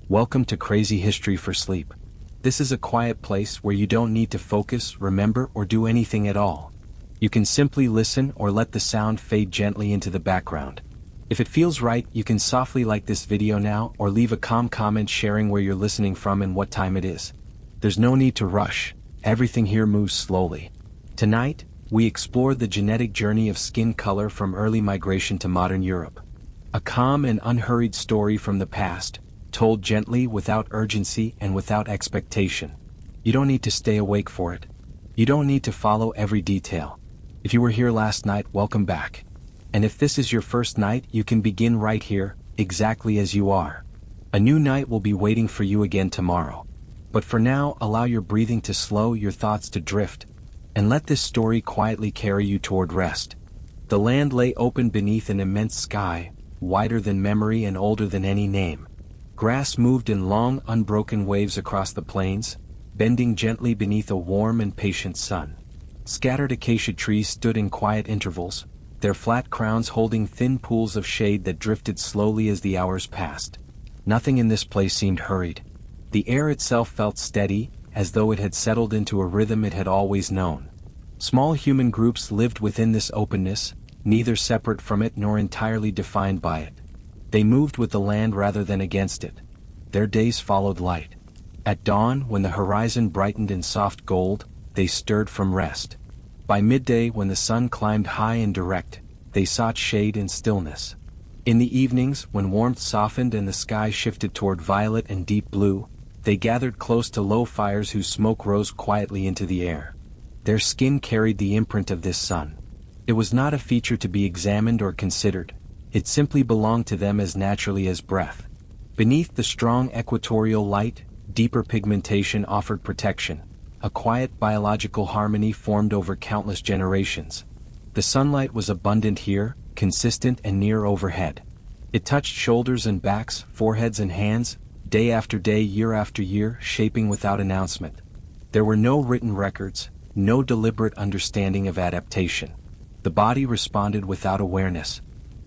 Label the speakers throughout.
Speaker 1: Welcome to Crazy History for Sleep. This is a quiet place where you don't need to focus, remember, or do anything at all. You can simply listen or let the sound fade gently into the background. If it feels right, you can softly like this video now or leave a calm comment sharing where you're listening from and what time it is. There's no need to rush. Everything here moves slowly. Tonight, we explore the genetic journey of skin color from early migration to modern Europe. A calm and unhurried story from the past, told gently, without urgency and without expectation. You don't need to stay awake for it. You don't need to follow every detail. If you were here last night, welcome back. And if this is your first night, you can begin right here, exactly as you are. A new night will be waiting for you again tomorrow. But for now, allow your breathing to slow, your thoughts to drift, and let this story quietly carry you toward rest. The land lay open beneath an immense sky, wider than memory and older than any name. Grass moved in long, unbroken waves across the plains, bending gently beneath a warm and patient sun. Scattered acacia trees stood in quiet intervals, their flat crowns holding thin pools of shade that drifted slowly as the hours passed. Nothing in this place seemed hurried. The air itself felt steady, as though it had settled into a rhythm it had always known. Small human groups lived within this openness, neither separate from it nor entirely defined by it. They moved with the land rather than against it. Their days followed light. At dawn, when the horizon brightened in soft gold, they stirred from rest. By midday, when the sun climbed high and direct, they sought shade and stillness. In the evenings, when warmth softened and the sky shifted toward violet and deep blue, they gathered close to low fires whose smoke rose quietly into the air. Their skin carried the imprint of this sun. It was not a feature to be examined or considered. It simply belonged to them as naturally as breath. Beneath the strong equatorial light, deeper pigmentation offered protection. A quiet biological harmony formed over countless generations. The sunlight was abundant here, consistent and near overhead. It touched shoulders and backs, foreheads and hands, day after day, year after year, shaping without announcement. There were no written records, no deliberate understanding of adaptation. The body responded without awareness.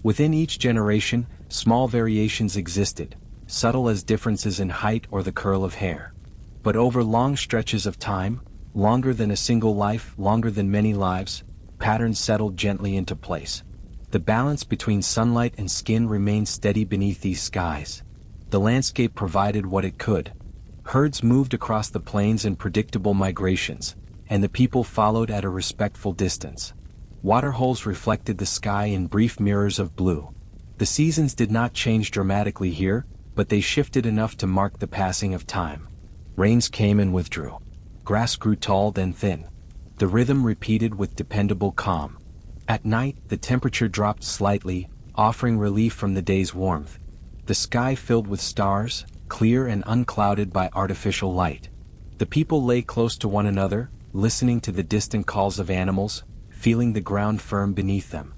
Speaker 1: Within each generation, small variations existed, subtle as differences in height or the curl of hair. But over long stretches of time, longer than a single life, longer than many lives, patterns settled gently into place. The balance between sunlight and skin remained steady beneath these skies. The landscape provided what it could. Herds moved across the plains in predictable migrations, and the people followed at a respectful distance. Waterholes reflected the sky in brief mirrors of blue. The seasons did not change dramatically here, but they shifted enough to mark the passing of time. Rains came and withdrew. Grass grew tall then thin. The rhythm repeated with dependable calm. At night, the temperature dropped slightly, offering relief from the day's warmth. The sky filled with stars, clear and unclouded by artificial light. The people lay close to one another, listening to the distant calls of animals, feeling the ground firm beneath them.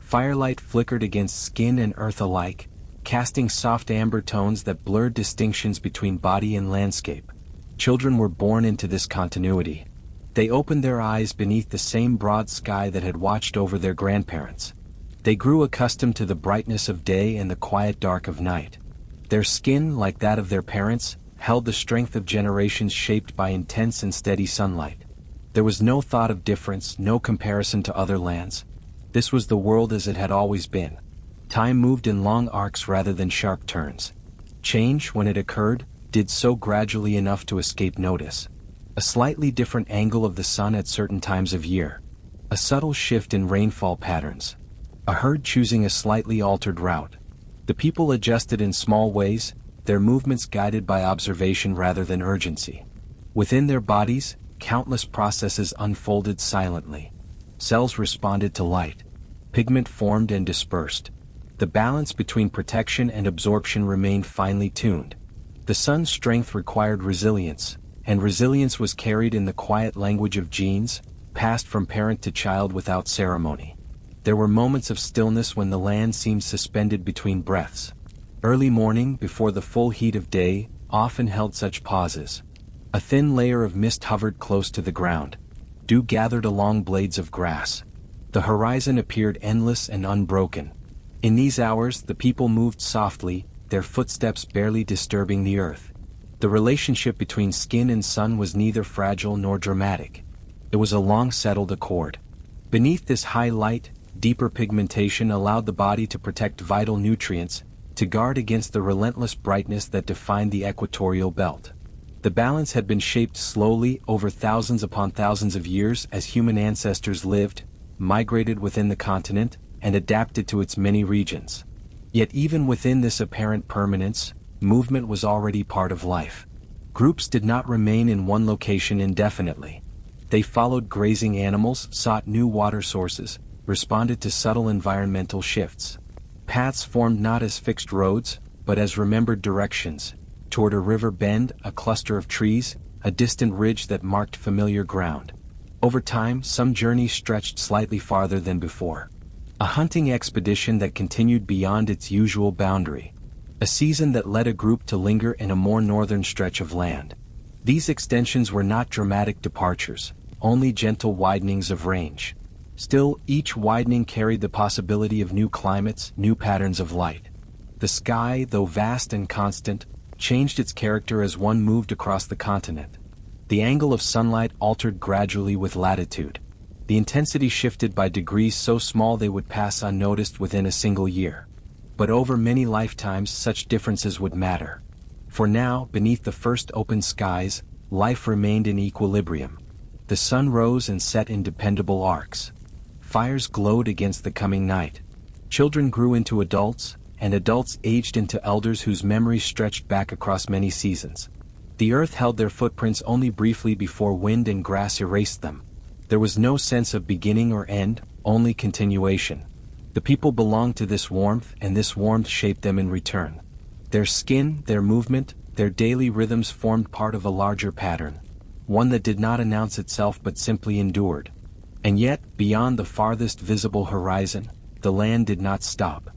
Speaker 1: Firelight flickered against skin and earth alike, casting soft amber tones that blurred distinctions between body and landscape. Children were born into this continuity. They opened their eyes beneath the same broad sky that had watched over their grandparents. They grew accustomed to the brightness of day and the quiet dark of night. Their skin, like that of their parents, held the strength of generations shaped by intense and steady sunlight. There was no thought of difference, no comparison to other lands. This was the world as it had always been. Time moved in long arcs rather than sharp turns. Change, when it occurred, did so gradually enough to escape notice. A slightly different angle of the sun at certain times of year. A subtle shift in rainfall patterns. A herd choosing a slightly altered route. The people adjusted in small ways, their movements guided by observation rather than urgency. Within their bodies, countless processes unfolded silently. Cells responded to light. Pigment formed and dispersed. The balance between protection and absorption remained finely tuned. The sun's strength required resilience, and resilience was carried in the quiet language of genes, passed from parent to child without ceremony. There were moments of stillness when the land seemed suspended between breaths. Early morning, before the full heat of day, often held such pauses. A thin layer of mist hovered close to the ground. Dew gathered along blades of grass. The horizon appeared endless and unbroken. In these hours, the people moved softly, their footsteps barely disturbing the earth. The relationship between skin and sun was neither fragile nor dramatic. It was a long-settled accord. Beneath this high light, deeper pigmentation allowed the body to protect vital nutrients, to guard against the relentless brightness that defined the equatorial belt. The balance had been shaped slowly over thousands upon thousands of years as human ancestors lived, migrated within the continent, and adapted to its many regions. Yet even within this apparent permanence, movement was already part of life. Groups did not remain in one location indefinitely. They followed grazing animals, sought new water sources, responded to subtle environmental shifts. Paths formed not as fixed roads, but as remembered directions, toward a river bend, a cluster of trees, a distant ridge that marked familiar ground. Over time, some journeys stretched slightly farther than before. A hunting expedition that continued beyond its usual boundary. A season that led a group to linger in a more northern stretch of land. These extensions were not dramatic departures, only gentle widenings of range. Still, each widening carried the possibility of new climates, new patterns of light. The sky, though vast and constant, changed its character as one moved across the continent. The angle of sunlight altered gradually with latitude. The intensity shifted by degrees so small they would pass unnoticed within a single year. But over many lifetimes such differences would matter. For now, beneath the first open skies, life remained in equilibrium. The sun rose and set in dependable arcs. Fires glowed against the coming night. Children grew into adults, and adults aged into elders whose memories stretched back across many seasons. The earth held their footprints only briefly before wind and grass erased them. There was no sense of beginning or end, only continuation. The people belonged to this warmth, and this warmth shaped them in return. Their skin, their movement, their daily rhythms formed part of a larger pattern, one that did not announce itself but simply endured. And yet, beyond the farthest visible horizon, the land did not stop.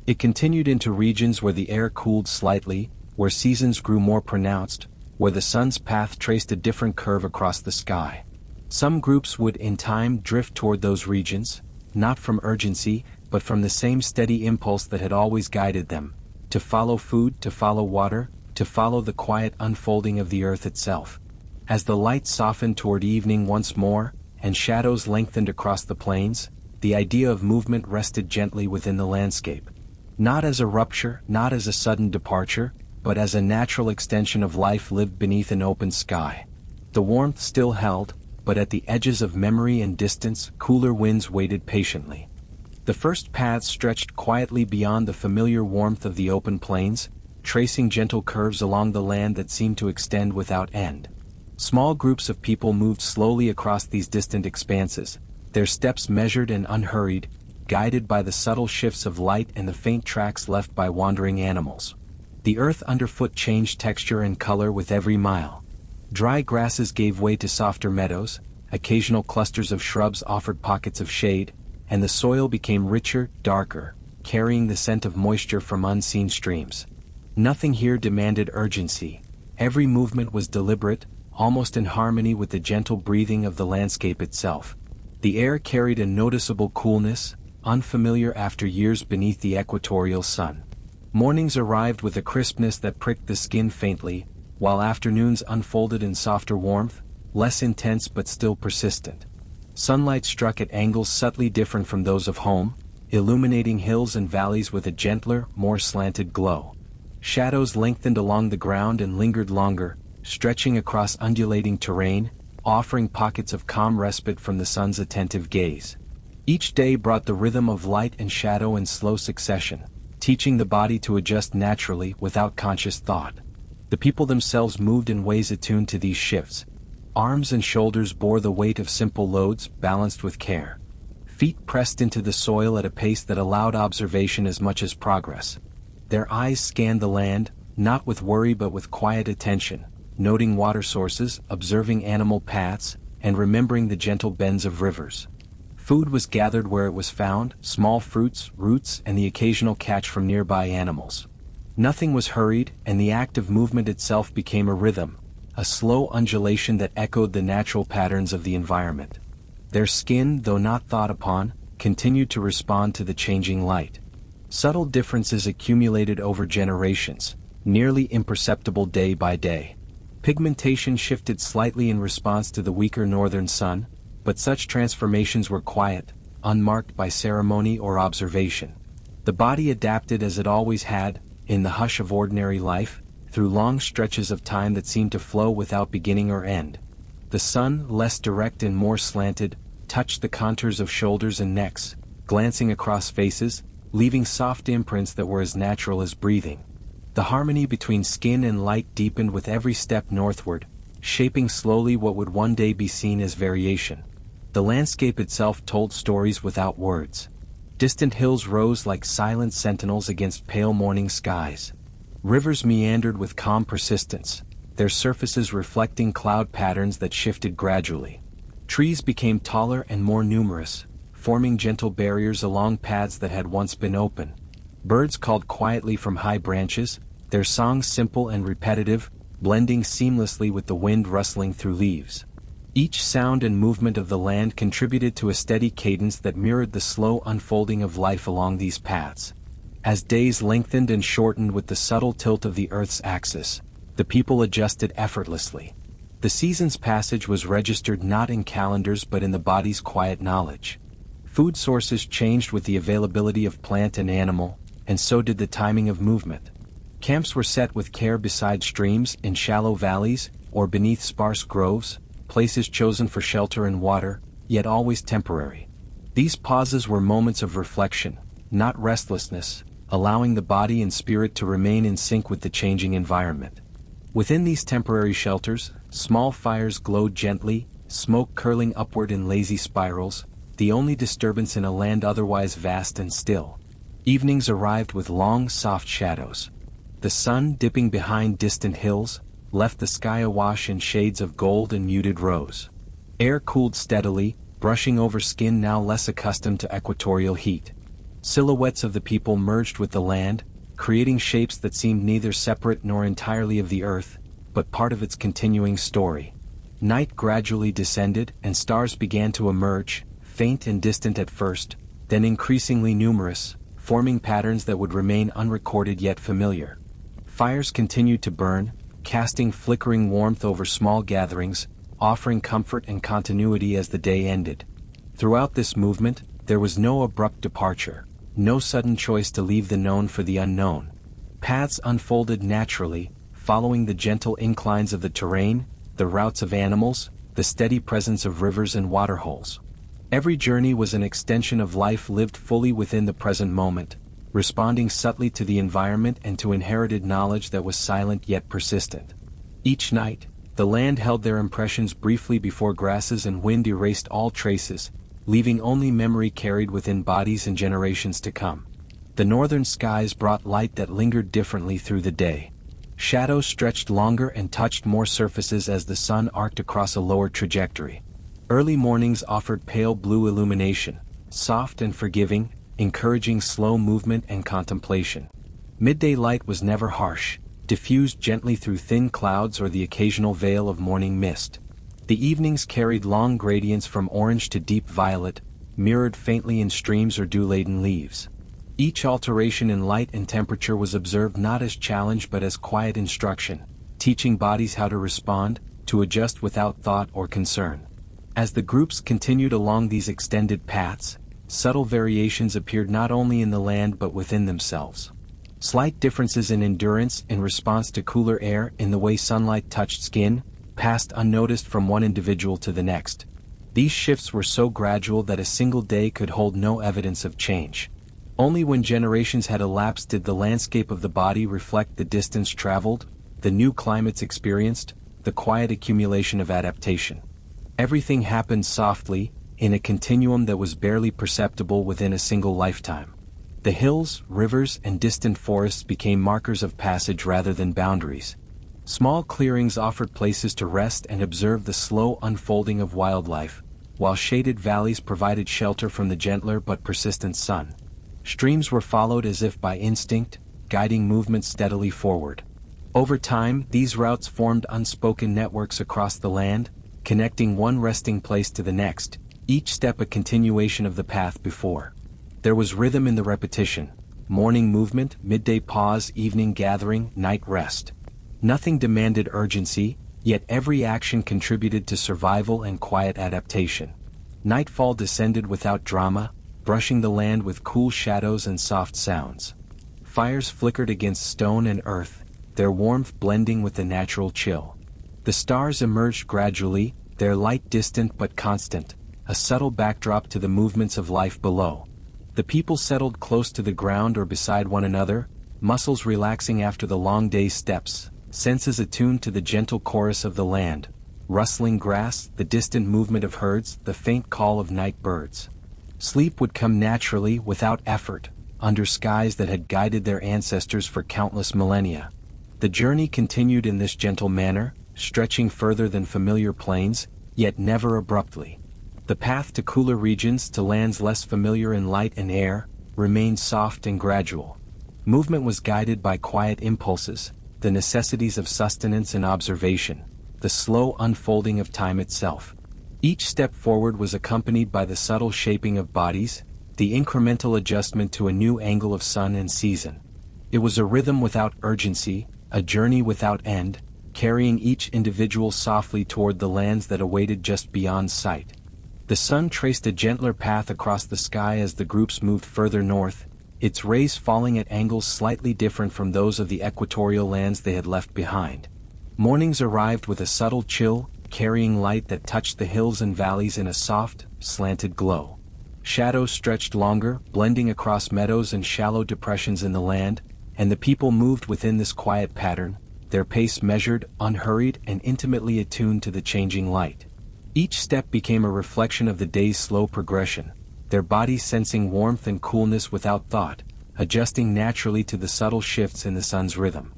Speaker 1: It continued into regions where the air cooled slightly, where seasons grew more pronounced, where the sun's path traced a different curve across the sky. Some groups would in time drift toward those regions, not from urgency, but from the same steady impulse that had always guided them, to follow food, to follow water, to follow the quiet unfolding of the earth itself. As the light softened toward evening once more, and shadows lengthened across the plains, the idea of movement rested gently within the landscape. Not as a rupture, not as a sudden departure, but as a natural extension of life lived beneath an open sky. The warmth still held, but at the edges of memory and distance, cooler winds waited patiently. The first paths stretched quietly beyond the familiar warmth of the open plains, tracing gentle curves along the land that seemed to extend without end. Small groups of people moved slowly across these distant expanses, their steps measured and unhurried, guided by the subtle shifts of light and the faint tracks left by wandering animals. The earth underfoot changed texture and color with every mile. Dry grasses gave way to softer meadows, occasional clusters of shrubs offered pockets of shade, and the soil became richer, darker, carrying the scent of moisture from unseen streams. Nothing here demanded urgency. Every movement was deliberate, almost in harmony with the gentle breathing of the landscape itself. The air carried a noticeable coolness, unfamiliar after years beneath the equatorial sun. Mornings arrived with a crispness that pricked the skin faintly, while afternoons unfolded in softer warmth, less intense but still persistent. Sunlight struck at angles subtly different from those of home, illuminating hills and valleys with a gentler, more slanted glow. Shadows lengthened along the ground and lingered longer, stretching across undulating terrain, offering pockets of calm respite from the sun's attentive gaze. Each day brought the rhythm of light and shadow in slow succession, teaching the body to adjust naturally without conscious thought. The people themselves moved in ways attuned to these shifts. Arms and shoulders bore the weight of simple loads, balanced with care. Feet pressed into the soil at a pace that allowed observation as much as progress. Their eyes scanned the land, not with worry but with quiet attention, noting water sources, observing animal paths, and remembering the gentle bends of rivers. Food was gathered where it was found, small fruits, roots, and the occasional catch from nearby animals. Nothing was hurried, and the act of movement itself became a rhythm, a slow undulation that echoed the natural patterns of the environment. Their skin, though not thought upon, continued to respond to the changing light. Subtle differences accumulated over generations, nearly imperceptible day by day. Pigmentation shifted slightly in response to the weaker northern sun, but such transformations were quiet, unmarked by ceremony or observation. The body adapted as it always had, in the hush of ordinary life, through long stretches of time that seemed to flow without beginning or end. The sun, less direct and more slanted, touched the contours of shoulders and necks, glancing across faces, leaving soft imprints that were as natural as breathing. The harmony between skin and light deepened with every step northward, shaping slowly what would one day be seen as variation. The landscape itself told stories without words. Distant hills rose like silent sentinels against pale morning skies. Rivers meandered with calm persistence, their surfaces reflecting cloud patterns that shifted gradually. Trees became taller and more numerous, forming gentle barriers along paths that had once been open. Birds called quietly from high branches, their songs simple and repetitive, blending seamlessly with the wind rustling through leaves. Each sound and movement of the land contributed to a steady cadence that mirrored the slow unfolding of life along these paths. As days lengthened and shortened with the subtle tilt of the Earth's axis, the people adjusted effortlessly. The season's passage was registered not in calendars but in the body's quiet knowledge. Food sources changed with the availability of plant and animal, and so did the timing of movement. Camps were set with care beside streams, in shallow valleys, or beneath sparse groves, places chosen for shelter and water, yet always temporary. These pauses were moments of reflection, not restlessness, allowing the body and spirit to remain in sync with the changing environment. Within these temporary shelters, small fires glowed gently, smoke curling upward in lazy spirals, the only disturbance in a land otherwise vast and still. Evenings arrived with long, soft shadows. The sun, dipping behind distant hills, left the sky awash in shades of gold and muted rose. Air cooled steadily, brushing over skin now less accustomed to equatorial heat. Silhouettes of the people merged with the land, creating shapes that seemed neither separate nor entirely of the earth, but part of its continuing story. Night gradually descended, and stars began to emerge, faint and distant at first, then increasingly numerous, forming patterns that would remain unrecorded yet familiar. Fires continued to burn, casting flickering warmth over small gatherings, offering comfort and continuity as the day ended. Throughout this movement, there was no abrupt departure, no sudden choice to leave the known for the unknown. Paths unfolded naturally, following the gentle inclines of the terrain, the routes of animals, the steady presence of rivers and waterholes. Every journey was an extension of life lived fully within the present moment, responding subtly to the environment and to inherited knowledge that was silent yet persistent. Each night, the land held their impressions briefly before grasses and wind erased all traces, leaving only memory carried within bodies and generations to come. The northern skies brought light that lingered differently through the day. Shadows stretched longer and touched more surfaces as the sun arced across a lower trajectory. Early mornings offered pale blue illumination, soft and forgiving, encouraging slow movement and contemplation. Midday light was never harsh, diffused gently through thin clouds or the occasional veil of morning mist. The evenings carried long gradients from orange to deep violet, mirrored faintly in streams or dew-laden leaves. Each alteration in light and temperature was observed not as challenge but as quiet instruction, teaching bodies how to respond, to adjust without thought or concern. As the groups continued along these extended paths, subtle variations appeared not only in the land but within themselves. Slight differences in endurance in response to cooler air, in the way sunlight touched skin, passed unnoticed from one individual to the next. These shifts were so gradual that a single day could hold no evidence of change. Only when generations had elapsed did the landscape of the body reflect the distance traveled, the new climates experienced, the quiet accumulation of adaptation. Everything happened softly, in a continuum that was barely perceptible within a single lifetime. The hills, rivers, and distant forests became markers of passage rather than boundaries. Small clearings offered places to rest and observe the slow unfolding of wildlife, while shaded valleys provided shelter from the gentler but persistent sun. Streams were followed as if by instinct, guiding movement steadily forward. Over time, these routes formed unspoken networks across the land, connecting one resting place to the next, each step a continuation of the path before. There was rhythm in the repetition, morning movement, midday pause, evening gathering, night rest. Nothing demanded urgency, yet every action contributed to survival and quiet adaptation. Nightfall descended without drama, brushing the land with cool shadows and soft sounds. Fires flickered against stone and earth, their warmth blending with the natural chill. The stars emerged gradually, their light distant but constant, a subtle backdrop to the movements of life below. The people settled close to the ground or beside one another, muscles relaxing after the long day's steps, senses attuned to the gentle chorus of the land, rustling grass, the distant movement of herds, the faint call of night birds. Sleep would come naturally, without effort, under skies that had guided their ancestors for countless millennia. The journey continued in this gentle manner, stretching further than familiar plains, yet never abruptly. The path to cooler regions, to lands less familiar in light and air, remained soft and gradual. Movement was guided by quiet impulses, the necessities of sustenance and observation, the slow unfolding of time itself. Each step forward was accompanied by the subtle shaping of bodies, the incremental adjustment to a new angle of sun and season. It was a rhythm without urgency, a journey without end, carrying each individual softly toward the lands that awaited just beyond sight. The sun traced a gentler path across the sky as the groups moved further north, its rays falling at angles slightly different from those of the equatorial lands they had left behind. Mornings arrived with a subtle chill, carrying light that touched the hills and valleys in a soft, slanted glow. Shadows stretched longer, blending across meadows and shallow depressions in the land, and the people moved within this quiet pattern, their pace measured, unhurried, and intimately attuned to the changing light. Each step became a reflection of the day's slow progression, their bodies sensing warmth and coolness without thought, adjusting naturally to the subtle shifts in the sun's rhythm.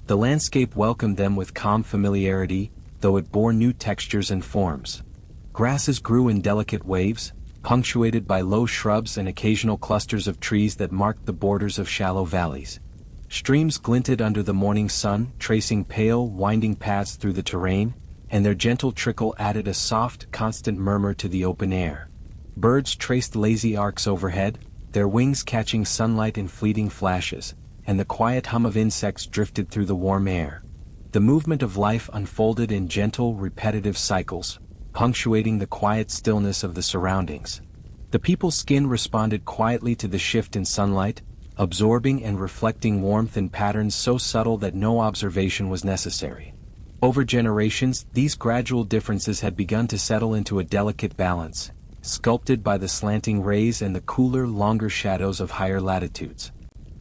Speaker 1: The landscape welcomed them with calm familiarity, though it bore new textures and forms. Grasses grew in delicate waves, punctuated by low shrubs and occasional clusters of trees that marked the borders of shallow valleys. Streams glinted under the morning sun, tracing pale, winding paths through the terrain, and their gentle trickle added a soft, constant murmur to the open air. Birds traced lazy arcs overhead, their wings catching sunlight in fleeting flashes, and the quiet hum of insects drifted through the warm air. The movement of life unfolded in gentle, repetitive cycles, punctuating the quiet stillness of the surroundings. The people's skin responded quietly to the shift in sunlight, absorbing and reflecting warmth in patterns so subtle that no observation was necessary. Over generations, these gradual differences had begun to settle into a delicate balance, sculpted by the slanting rays and the cooler, longer shadows of higher latitudes.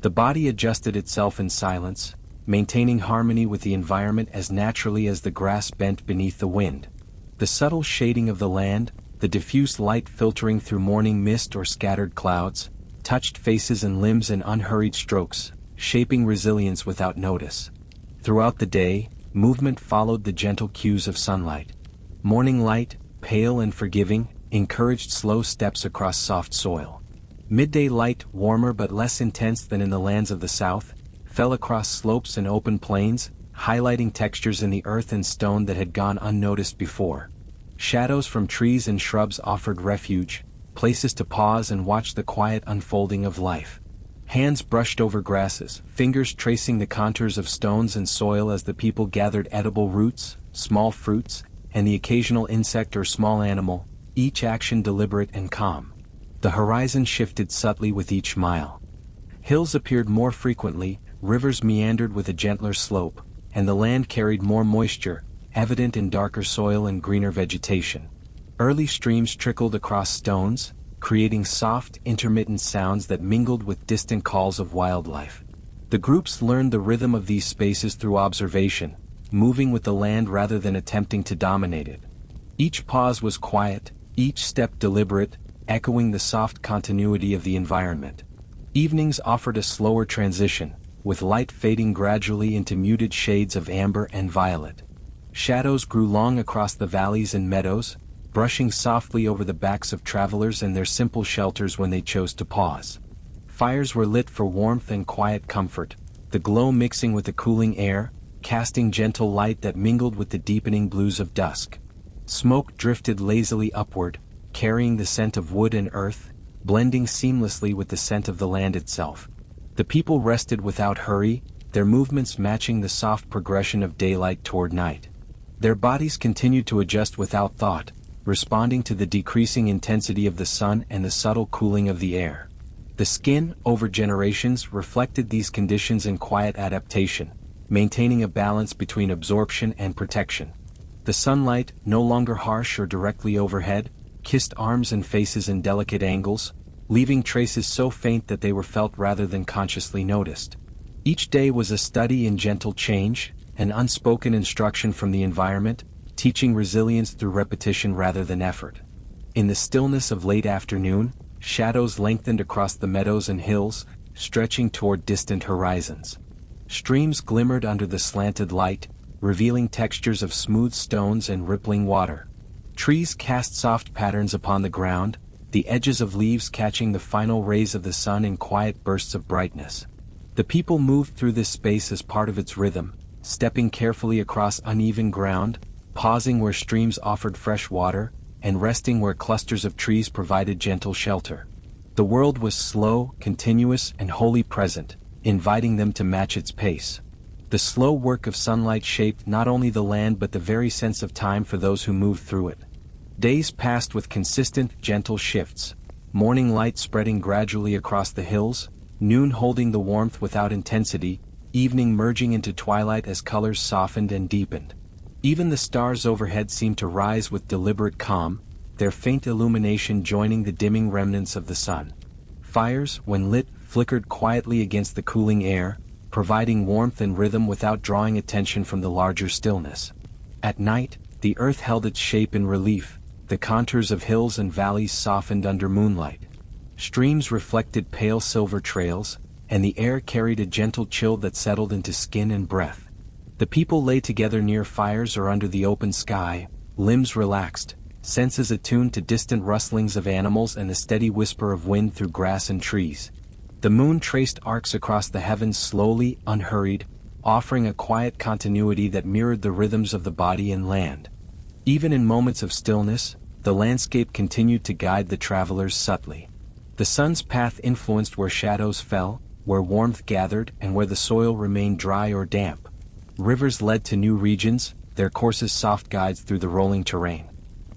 Speaker 1: The body adjusted itself in silence, maintaining harmony with the environment as naturally as the grass bent beneath the wind. The subtle shading of the land, the diffuse light filtering through morning mist or scattered clouds, touched faces and limbs in unhurried strokes, shaping resilience without notice. Throughout the day, movement followed the gentle cues of sunlight. Morning light, pale and forgiving, encouraged slow steps across soft soil. Midday light, warmer but less intense than in the lands of the south, fell across slopes and open plains, highlighting textures in the earth and stone that had gone unnoticed before. Shadows from trees and shrubs offered refuge, places to pause and watch the quiet unfolding of life. Hands brushed over grasses, fingers tracing the contours of stones and soil as the people gathered edible roots, small fruits, and the occasional insect or small animal, each action deliberate and calm. The horizon shifted subtly with each mile. Hills appeared more frequently, rivers meandered with a gentler slope, and the land carried more moisture, evident in darker soil and greener vegetation. Early streams trickled across stones, creating soft, intermittent sounds that mingled with distant calls of wildlife. The groups learned the rhythm of these spaces through observation, moving with the land rather than attempting to dominate it. Each pause was quiet, each step deliberate, echoing the soft continuity of the environment. Evenings offered a slower transition, with light fading gradually into muted shades of amber and violet. Shadows grew long across the valleys and meadows, brushing softly over the backs of travelers and their simple shelters when they chose to pause. Fires were lit for warmth and quiet comfort, the glow mixing with the cooling air, casting gentle light that mingled with the deepening blues of dusk. Smoke drifted lazily upward, carrying the scent of wood and earth, blending seamlessly with the scent of the land itself. The people rested without hurry, their movements matching the soft progression of daylight toward night. Their bodies continued to adjust without thought, responding to the decreasing intensity of the sun and the subtle cooling of the air. The skin, over generations, reflected these conditions in quiet adaptation, maintaining a balance between absorption and protection. The sunlight, no longer harsh or directly overhead, kissed arms and faces in delicate angles, leaving traces so faint that they were felt rather than consciously noticed. Each day was a study in gentle change, an unspoken instruction from the environment, teaching resilience through repetition rather than effort. In the stillness of late afternoon, shadows lengthened across the meadows and hills, stretching toward distant horizons. Streams glimmered under the slanted light, revealing textures of smooth stones and rippling water. Trees cast soft patterns upon the ground, the edges of leaves catching the final rays of the sun in quiet bursts of brightness. The people moved through this space as part of its rhythm, stepping carefully across uneven ground, pausing where streams offered fresh water, and resting where clusters of trees provided gentle shelter. The world was slow, continuous, and wholly present, inviting them to match its pace. The slow work of sunlight shaped not only the land but the very sense of time for those who moved through it. Days passed with consistent, gentle shifts, morning light spreading gradually across the hills, noon holding the warmth without intensity, evening merging into twilight as colors softened and deepened. Even the stars overhead seemed to rise with deliberate calm, their faint illumination joining the dimming remnants of the sun. Fires, when lit, flickered quietly against the cooling air, providing warmth and rhythm without drawing attention from the larger stillness. At night, the earth held its shape in relief, the contours of hills and valleys softened under moonlight. Streams reflected pale silver trails, and the air carried a gentle chill that settled into skin and breath. The people lay together near fires or under the open sky, limbs relaxed, senses attuned to distant rustlings of animals and the steady whisper of wind through grass and trees. The moon traced arcs across the heavens slowly, unhurried, offering a quiet continuity that mirrored the rhythms of the body and land. Even in moments of stillness, the landscape continued to guide the travelers subtly. The sun's path influenced where shadows fell, where warmth gathered, and where the soil remained dry or damp. Rivers led to new regions, their courses soft guides through the rolling terrain.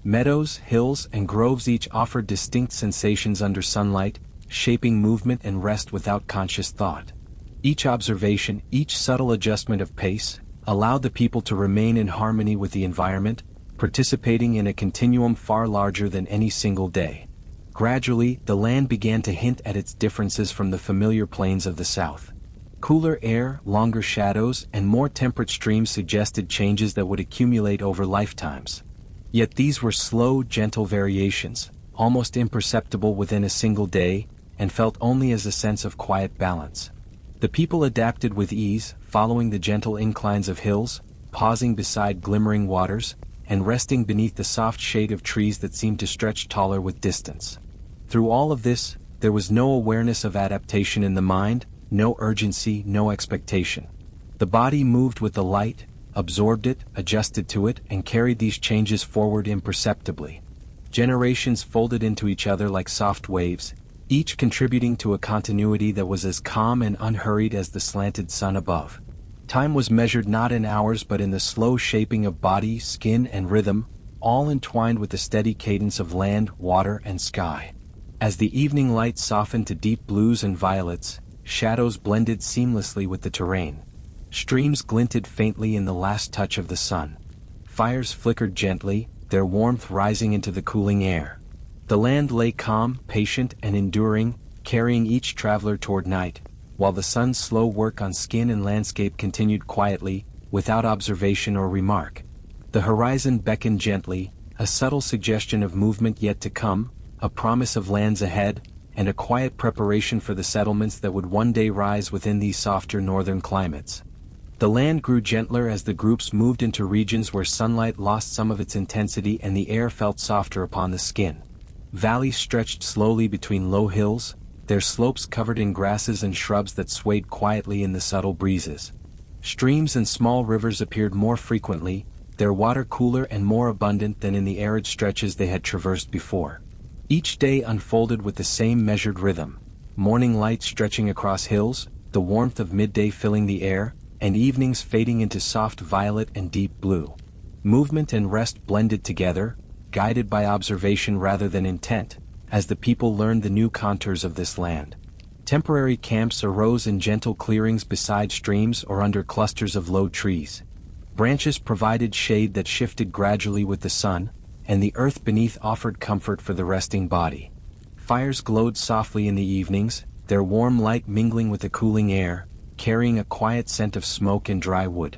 Speaker 1: Meadows, hills, and groves each offered distinct sensations under sunlight, shaping movement and rest without conscious thought. Each observation, each subtle adjustment of pace, allowed the people to remain in harmony with the environment, participating in a continuum far larger than any single day. Gradually, the land began to hint at its differences from the familiar plains of the south. Cooler air, longer shadows, and more temperate streams suggested changes that would accumulate over lifetimes. Yet these were slow, gentle variations, almost imperceptible within a single day, and felt only as a sense of quiet balance. The people adapted with ease, following the gentle inclines of hills, pausing beside glimmering waters, and resting beneath the soft shade of trees that seemed to stretch taller with distance. Through all of this, there was no awareness of adaptation in the mind, no urgency, no expectation. The body moved with the light, absorbed it, adjusted to it, and carried these changes forward imperceptibly. Generations folded into each other like soft waves, each contributing to a continuity that was as calm and unhurried as the slanted sun above. Time was measured not in hours but in the slow shaping of body, skin, and rhythm, all entwined with the steady cadence of land, water, and sky. As the evening light softened to deep blues and violets, shadows blended seamlessly with the terrain. Streams glinted faintly in the last touch of the sun. Fires flickered gently, their warmth rising into the cooling air. The land lay calm, patient, and enduring, carrying each traveler toward night, while the sun's slow work on skin and landscape continued quietly, without observation or remark. The horizon beckoned gently, a subtle suggestion of movement yet to come, a promise of lands ahead, and a quiet preparation for the settlements that would one day rise within these softer northern climates. The land grew gentler as the groups moved into regions where sunlight lost some of its intensity and the air felt softer upon the skin. Valleys stretched slowly between low hills, their slopes covered in grasses and shrubs that swayed quietly in the subtle breezes. Streams and small rivers appeared more frequently, their water cooler and more abundant than in the arid stretches they had traversed before. Each day unfolded with the same measured rhythm, morning light stretching across hills, the warmth of midday filling the air, and evenings fading into soft violet and deep blue. Movement and rest blended together, guided by observation rather than intent, as the people learned the new contours of this land. Temporary camps arose in gentle clearings beside streams or under clusters of low trees. Branches provided shade that shifted gradually with the sun, and the earth beneath offered comfort for the resting body. Fires glowed softly in the evenings, their warm light mingling with the cooling air, carrying a quiet scent of smoke and dry wood.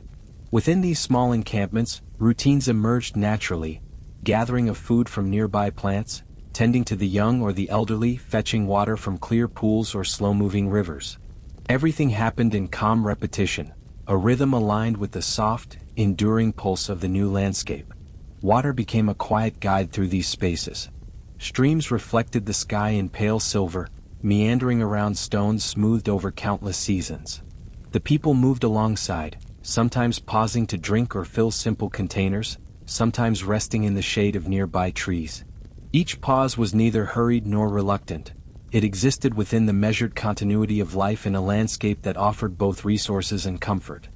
Speaker 1: Within these small encampments, routines emerged naturally, gathering of food from nearby plants, tending to the young or the elderly, fetching water from clear pools or slow-moving rivers. Everything happened in calm repetition, a rhythm aligned with the soft, enduring pulse of the new landscape. Water became a quiet guide through these spaces. Streams reflected the sky in pale silver, meandering around stones smoothed over countless seasons. The people moved alongside, sometimes pausing to drink or fill simple containers, sometimes resting in the shade of nearby trees. Each pause was neither hurried nor reluctant. It existed within the measured continuity of life in a landscape that offered both resources and comfort.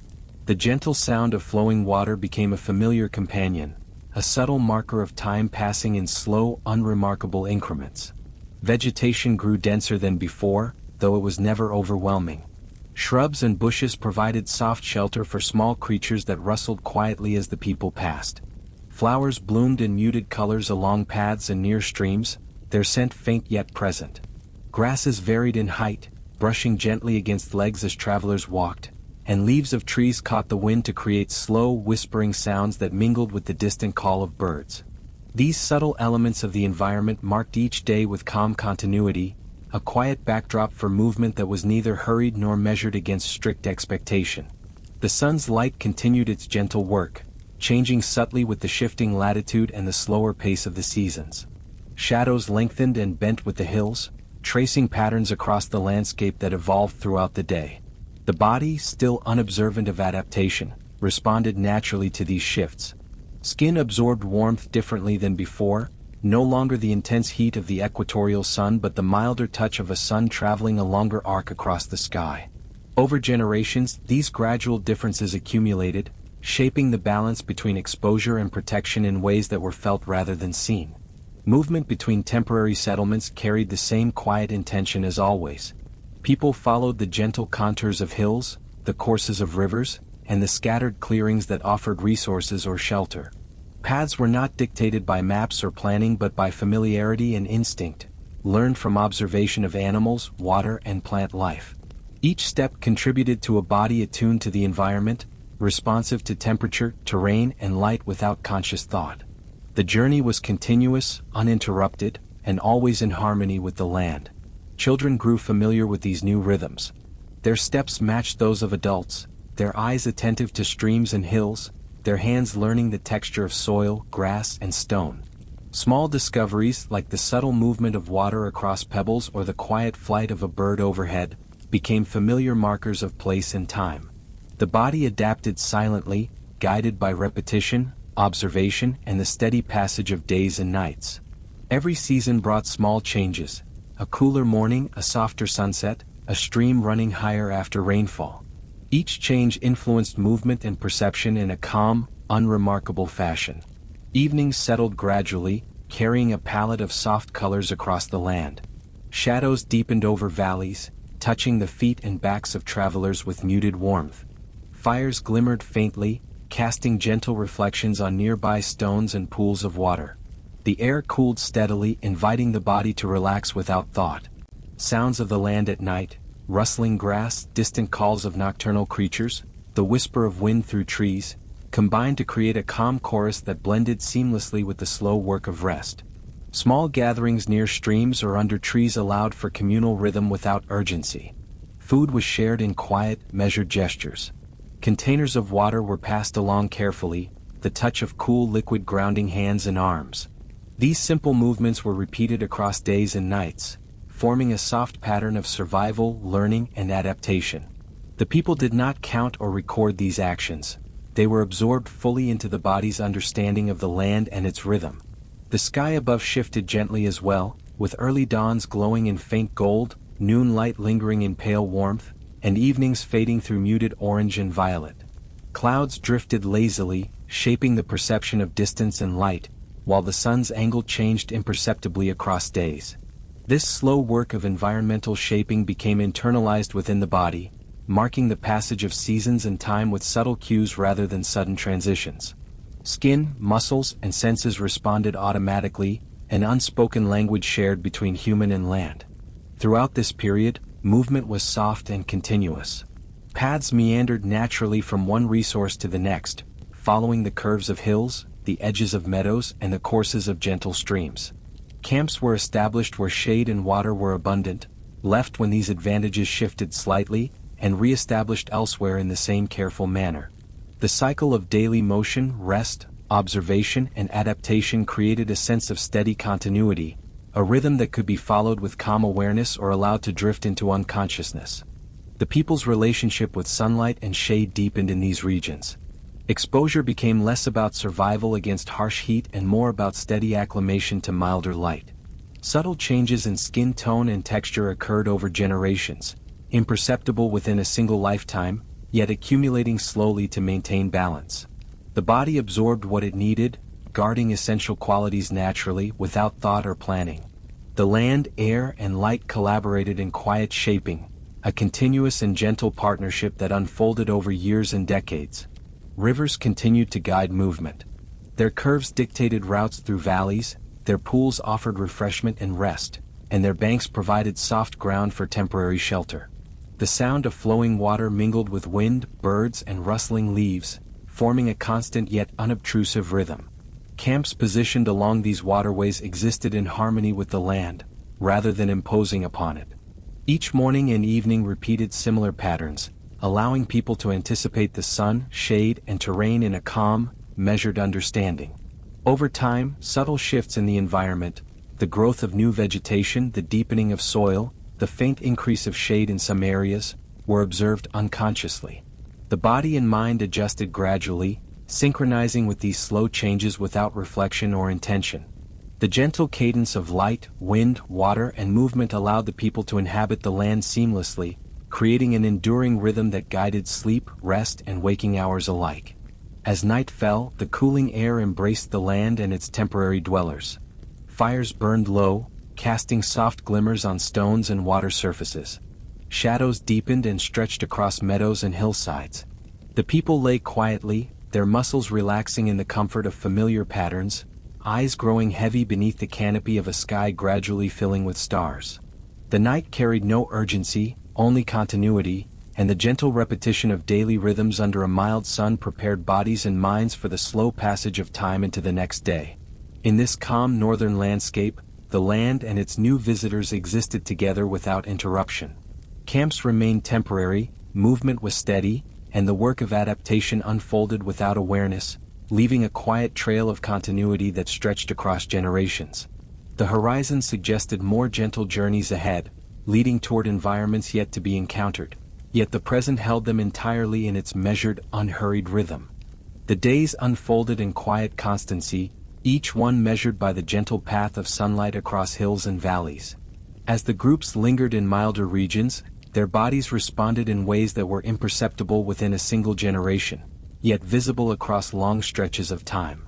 Speaker 1: The gentle sound of flowing water became a familiar companion, a subtle marker of time passing in slow, unremarkable increments. Vegetation grew denser than before, though it was never overwhelming. Shrubs and bushes provided soft shelter for small creatures that rustled quietly as the people passed. Flowers bloomed in muted colors along paths and near streams, their scent faint yet present. Grasses varied in height, brushing gently against legs as travelers walked, and leaves of trees caught the wind to create slow, whispering sounds that mingled with the distant call of birds. These subtle elements of the environment marked each day with calm continuity, a quiet backdrop for movement that was neither hurried nor measured against strict expectation. The sun's light continued its gentle work, changing subtly with the shifting latitude and the slower pace of the seasons. Shadows lengthened and bent with the hills, tracing patterns across the landscape that evolved throughout the day. The body, still unobservant of adaptation, responded naturally to these shifts. Skin absorbed warmth differently than before, no longer the intense heat of the equatorial sun but the milder touch of a sun traveling a longer arc across the sky. Over generations, these gradual differences accumulated, shaping the balance between exposure and protection in ways that were felt rather than seen. Movement between temporary settlements carried the same quiet intention as always. People followed the gentle contours of hills, the courses of rivers, and the scattered clearings that offered resources or shelter. Paths were not dictated by maps or planning but by familiarity and instinct, learned from observation of animals, water, and plant life. Each step contributed to a body attuned to the environment, responsive to temperature, terrain, and light without conscious thought. The journey was continuous, uninterrupted, and always in harmony with the land. Children grew familiar with these new rhythms. Their steps matched those of adults, their eyes attentive to streams and hills, their hands learning the texture of soil, grass, and stone. Small discoveries, like the subtle movement of water across pebbles or the quiet flight of a bird overhead, became familiar markers of place and time. The body adapted silently, guided by repetition, observation, and the steady passage of days and nights. Every season brought small changes: a cooler morning, a softer sunset, a stream running higher after rainfall. Each change influenced movement and perception in a calm, unremarkable fashion. Evenings settled gradually, carrying a palette of soft colors across the land. Shadows deepened over valleys, touching the feet and backs of travelers with muted warmth. Fires glimmered faintly, casting gentle reflections on nearby stones and pools of water. The air cooled steadily, inviting the body to relax without thought. Sounds of the land at night, rustling grass, distant calls of nocturnal creatures, the whisper of wind through trees, combined to create a calm chorus that blended seamlessly with the slow work of rest. Small gatherings near streams or under trees allowed for communal rhythm without urgency. Food was shared in quiet, measured gestures. Containers of water were passed along carefully, the touch of cool liquid grounding hands and arms. These simple movements were repeated across days and nights, forming a soft pattern of survival, learning, and adaptation. The people did not count or record these actions. They were absorbed fully into the body's understanding of the land and its rhythm. The sky above shifted gently as well, with early dawns glowing in faint gold, noon light lingering in pale warmth, and evenings fading through muted orange and violet. Clouds drifted lazily, shaping the perception of distance and light, while the sun's angle changed imperceptibly across days. This slow work of environmental shaping became internalized within the body, marking the passage of seasons and time with subtle cues rather than sudden transitions. Skin, muscles, and senses responded automatically, an unspoken language shared between human and land. Throughout this period, movement was soft and continuous. Paths meandered naturally from one resource to the next, following the curves of hills, the edges of meadows, and the courses of gentle streams. Camps were established where shade and water were abundant, left when these advantages shifted slightly, and re-established elsewhere in the same careful manner. The cycle of daily motion, rest, observation, and adaptation created a sense of steady continuity, a rhythm that could be followed with calm awareness or allowed to drift into unconsciousness. The people's relationship with sunlight and shade deepened in these regions. Exposure became less about survival against harsh heat and more about steady acclimation to milder light. Subtle changes in skin tone and texture occurred over generations, imperceptible within a single lifetime, yet accumulating slowly to maintain balance. The body absorbed what it needed, guarding essential qualities naturally without thought or planning. The land, air, and light collaborated in quiet shaping, a continuous and gentle partnership that unfolded over years and decades. Rivers continued to guide movement. Their curves dictated routes through valleys, their pools offered refreshment and rest, and their banks provided soft ground for temporary shelter. The sound of flowing water mingled with wind, birds, and rustling leaves, forming a constant yet unobtrusive rhythm. Camps positioned along these waterways existed in harmony with the land, rather than imposing upon it. Each morning and evening repeated similar patterns, allowing people to anticipate the sun, shade, and terrain in a calm, measured understanding. Over time, subtle shifts in the environment, the growth of new vegetation, the deepening of soil, the faint increase of shade in some areas, were observed unconsciously. The body and mind adjusted gradually, synchronizing with these slow changes without reflection or intention. The gentle cadence of light, wind, water, and movement allowed the people to inhabit the land seamlessly, creating an enduring rhythm that guided sleep, rest, and waking hours alike. As night fell, the cooling air embraced the land and its temporary dwellers. Fires burned low, casting soft glimmers on stones and water surfaces. Shadows deepened and stretched across meadows and hillsides. The people lay quietly, their muscles relaxing in the comfort of familiar patterns, eyes growing heavy beneath the canopy of a sky gradually filling with stars. The night carried no urgency, only continuity, and the gentle repetition of daily rhythms under a mild sun prepared bodies and minds for the slow passage of time into the next day. In this calm northern landscape, the land and its new visitors existed together without interruption. Camps remained temporary, movement was steady, and the work of adaptation unfolded without awareness, leaving a quiet trail of continuity that stretched across generations. The horizon suggested more gentle journeys ahead, leading toward environments yet to be encountered, yet the present held them entirely in its measured, unhurried rhythm. The days unfolded in quiet constancy, each one measured by the gentle path of sunlight across hills and valleys. As the groups lingered in milder regions, their bodies responded in ways that were imperceptible within a single generation, yet visible across long stretches of time.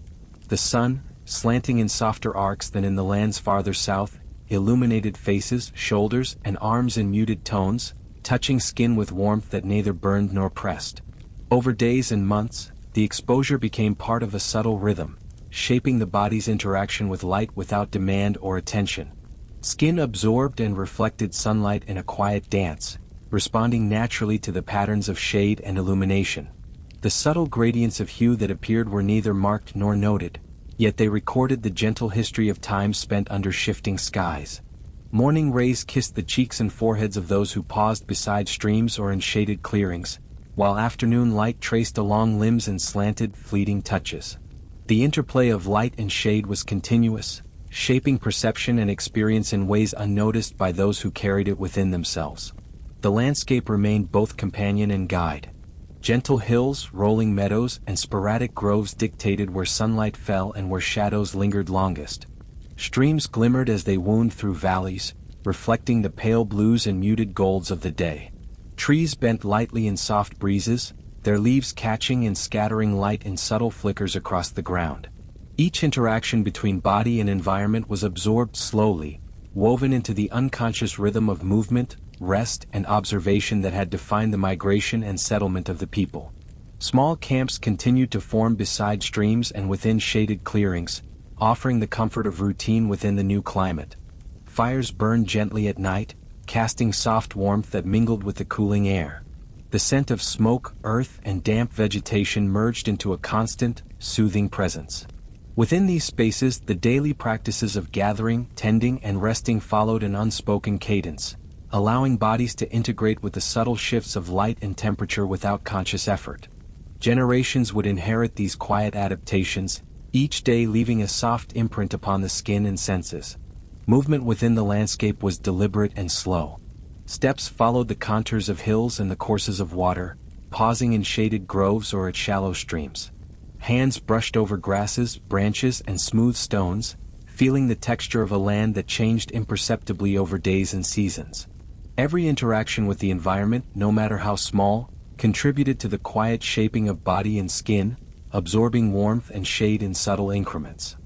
Speaker 1: The sun, slanting in softer arcs than in the lands farther south, illuminated faces, shoulders, and arms in muted tones, touching skin with warmth that neither burned nor pressed. Over days and months, the exposure became part of a subtle rhythm, shaping the body's interaction with light without demand or attention. Skin absorbed and reflected sunlight in a quiet dance, responding naturally to the patterns of shade and illumination. The subtle gradients of hue that appeared were neither marked nor noted, yet they recorded the gentle history of time spent under shifting skies. Morning rays kissed the cheeks and foreheads of those who paused beside streams or in shaded clearings, while afternoon light traced along limbs in slanted, fleeting touches. The interplay of light and shade was continuous, shaping perception and experience in ways unnoticed by those who carried it within themselves. The landscape remained both companion and guide. Gentle hills, rolling meadows, and sporadic groves dictated where sunlight fell and where shadows lingered longest. Streams glimmered as they wound through valleys, reflecting the pale blues and muted golds of the day. Trees bent lightly in soft breezes, their leaves catching and scattering light in subtle flickers across the ground. Each interaction between body and environment was absorbed slowly, woven into the unconscious rhythm of movement, rest, and observation that had defined the migration and settlement of the people. Small camps continued to form beside streams and within shaded clearings, offering the comfort of routine within the new climate. Fires burned gently at night, casting soft warmth that mingled with the cooling air. The scent of smoke, earth, and damp vegetation merged into a constant, soothing presence. Within these spaces, the daily practices of gathering, tending, and resting followed an unspoken cadence, allowing bodies to integrate with the subtle shifts of light and temperature without conscious effort. Generations would inherit these quiet adaptations, each day leaving a soft imprint upon the skin and senses. Movement within the landscape was deliberate and slow. Steps followed the contours of hills and the courses of water, pausing in shaded groves or at shallow streams. Hands brushed over grasses, branches, and smooth stones, feeling the texture of a land that changed imperceptibly over days and seasons. Every interaction with the environment, no matter how small, contributed to the quiet shaping of body and skin, absorbing warmth and shade in subtle increments.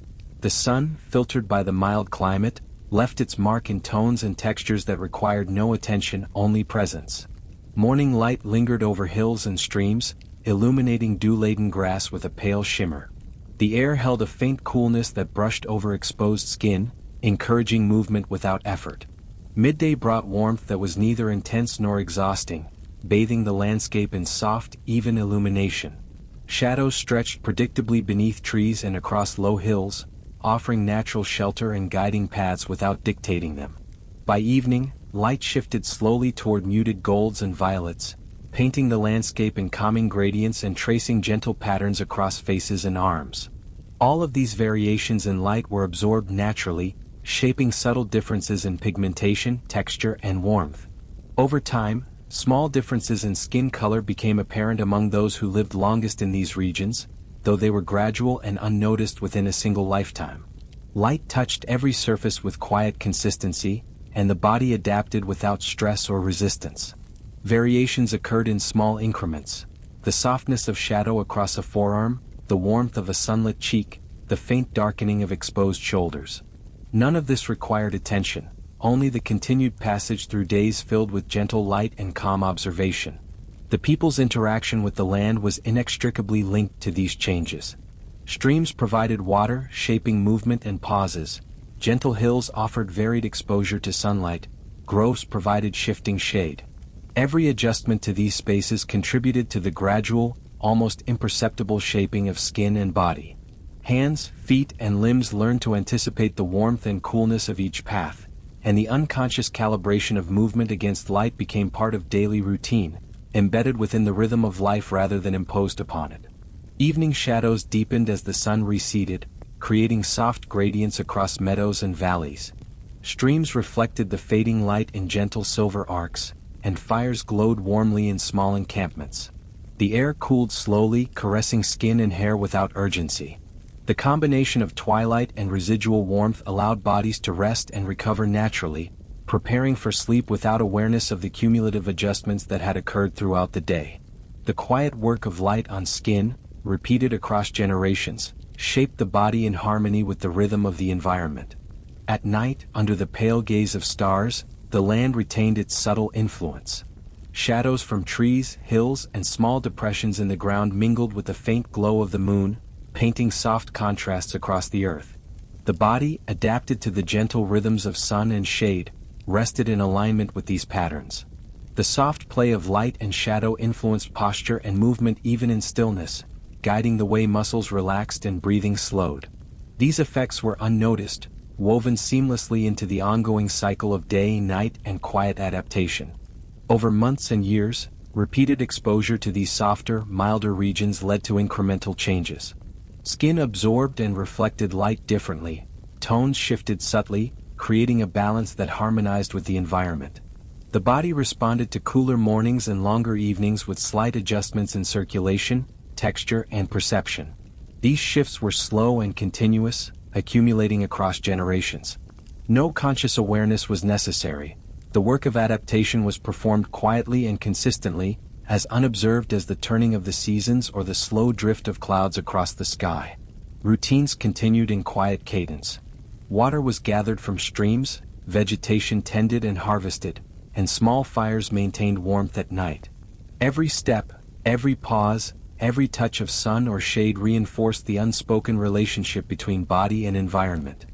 Speaker 1: The sun, filtered by the mild climate, left its mark in tones and textures that required no attention, only presence. Morning light lingered over hills and streams, illuminating dew-laden grass with a pale shimmer. The air held a faint coolness that brushed over exposed skin, encouraging movement without effort. Midday brought warmth that was neither intense nor exhausting, bathing the landscape in soft, even illumination. Shadows stretched predictably beneath trees and across low hills, offering natural shelter and guiding paths without dictating them. By evening, light shifted slowly toward muted golds and violets, painting the landscape in calming gradients and tracing gentle patterns across faces and arms. All of these variations in light were absorbed naturally, shaping subtle differences in pigmentation, texture, and warmth. Over time, small differences in skin color became apparent among those who lived longest in these regions, though they were gradual and unnoticed within a single lifetime. Light touched every surface with quiet consistency, and the body adapted without stress or resistance. Variations occurred in small increments: the softness of shadow across a forearm, the warmth of a sunlit cheek, the faint darkening of exposed shoulders. None of this required attention, only the continued passage through days filled with gentle light and calm observation. The people's interaction with the land was inextricably linked to these changes. Streams provided water, shaping movement and pauses. Gentle hills offered varied exposure to sunlight. Groves provided shifting shade. Every adjustment to these spaces contributed to the gradual, almost imperceptible shaping of skin and body. Hands, feet, and limbs learned to anticipate the warmth and coolness of each path, and the unconscious calibration of movement against light became part of daily routine, embedded within the rhythm of life rather than imposed upon it. Evening shadows deepened as the sun receded, creating soft gradients across meadows and valleys. Streams reflected the fading light in gentle silver arcs, and fires glowed warmly in small encampments. The air cooled slowly, caressing skin and hair without urgency. The combination of twilight and residual warmth allowed bodies to rest and recover naturally, preparing for sleep without awareness of the cumulative adjustments that had occurred throughout the day. The quiet work of light on skin, repeated across generations, shaped the body in harmony with the rhythm of the environment. At night, under the pale gaze of stars, the land retained its subtle influence. Shadows from trees, hills, and small depressions in the ground mingled with the faint glow of the moon, painting soft contrasts across the earth. The body, adapted to the gentle rhythms of sun and shade, rested in alignment with these patterns. The soft play of light and shadow influenced posture and movement even in stillness, guiding the way muscles relaxed and breathing slowed. These effects were unnoticed, woven seamlessly into the ongoing cycle of day, night, and quiet adaptation. Over months and years, repeated exposure to these softer, milder regions led to incremental changes. Skin absorbed and reflected light differently, tones shifted subtly, creating a balance that harmonized with the environment. The body responded to cooler mornings and longer evenings with slight adjustments in circulation, texture, and perception. These shifts were slow and continuous, accumulating across generations. No conscious awareness was necessary. The work of adaptation was performed quietly and consistently, as unobserved as the turning of the seasons or the slow drift of clouds across the sky. Routines continued in quiet cadence. Water was gathered from streams, vegetation tended and harvested, and small fires maintained warmth at night. Every step, every pause, every touch of sun or shade reinforced the unspoken relationship between body and environment.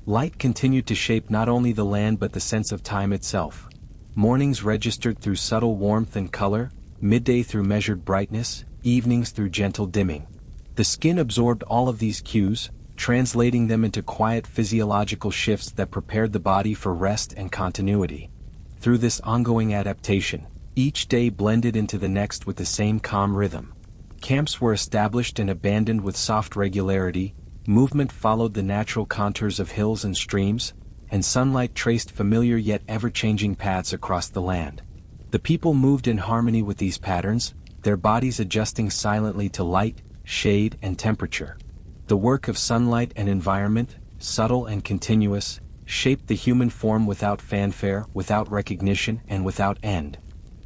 Speaker 1: Light continued to shape not only the land but the sense of time itself. Mornings registered through subtle warmth and color, midday through measured brightness, evenings through gentle dimming. The skin absorbed all of these cues, translating them into quiet physiological shifts that prepared the body for rest and continuity. Through this ongoing adaptation, each day blended into the next with the same calm rhythm. Camps were established and abandoned with soft regularity, movement followed the natural contours of hills and streams, and sunlight traced familiar yet ever-changing paths across the land. The people moved in harmony with these patterns, their bodies adjusting silently to light, shade, and temperature. The work of sunlight and environment, subtle and continuous, shaped the human form without fanfare, without recognition, and without end.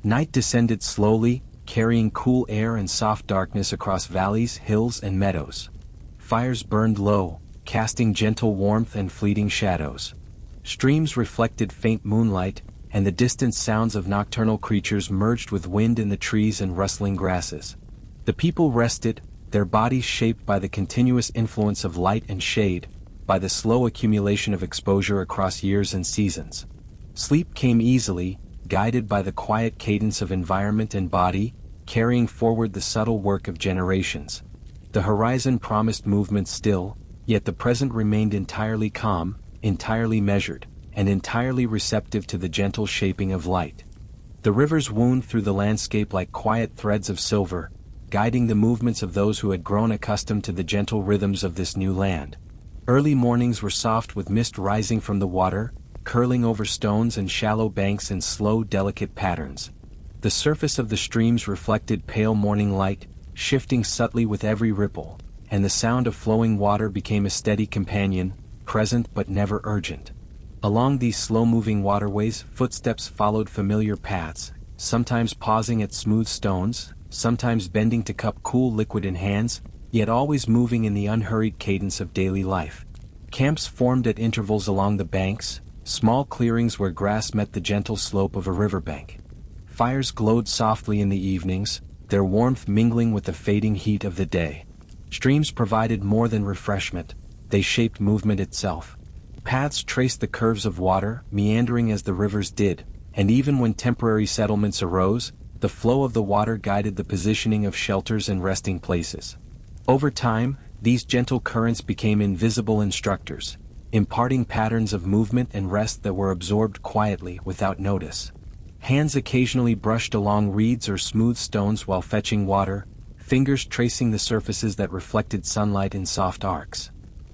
Speaker 1: Night descended slowly, carrying cool air and soft darkness across valleys, hills, and meadows. Fires burned low, casting gentle warmth and fleeting shadows. Streams reflected faint moonlight, and the distant sounds of nocturnal creatures merged with wind in the trees and rustling grasses. The people rested, their bodies shaped by the continuous influence of light and shade, by the slow accumulation of exposure across years and seasons. Sleep came easily, guided by the quiet cadence of environment and body, carrying forward the subtle work of generations. The horizon promised movement still, yet the present remained entirely calm, entirely measured, and entirely receptive to the gentle shaping of light. The rivers wound through the landscape like quiet threads of silver, guiding the movements of those who had grown accustomed to the gentle rhythms of this new land. Early mornings were soft with mist rising from the water, curling over stones and shallow banks in slow, delicate patterns. The surface of the streams reflected pale morning light, shifting subtly with every ripple, and the sound of flowing water became a steady companion, present but never urgent. Along these slow-moving waterways, footsteps followed familiar paths, sometimes pausing at smooth stones, sometimes bending to cup cool liquid in hands, yet always moving in the unhurried cadence of daily life. Camps formed at intervals along the banks, small clearings where grass met the gentle slope of a riverbank. Fires glowed softly in the evenings, their warmth mingling with the fading heat of the day. Streams provided more than refreshment, they shaped movement itself. Paths traced the curves of water, meandering as the rivers did, and even when temporary settlements arose, the flow of the water guided the positioning of shelters and resting places. Over time, these gentle currents became invisible instructors, imparting patterns of movement and rest that were absorbed quietly without notice. Hands occasionally brushed along reeds or smooth stones while fetching water, fingers tracing the surfaces that reflected sunlight in soft arcs.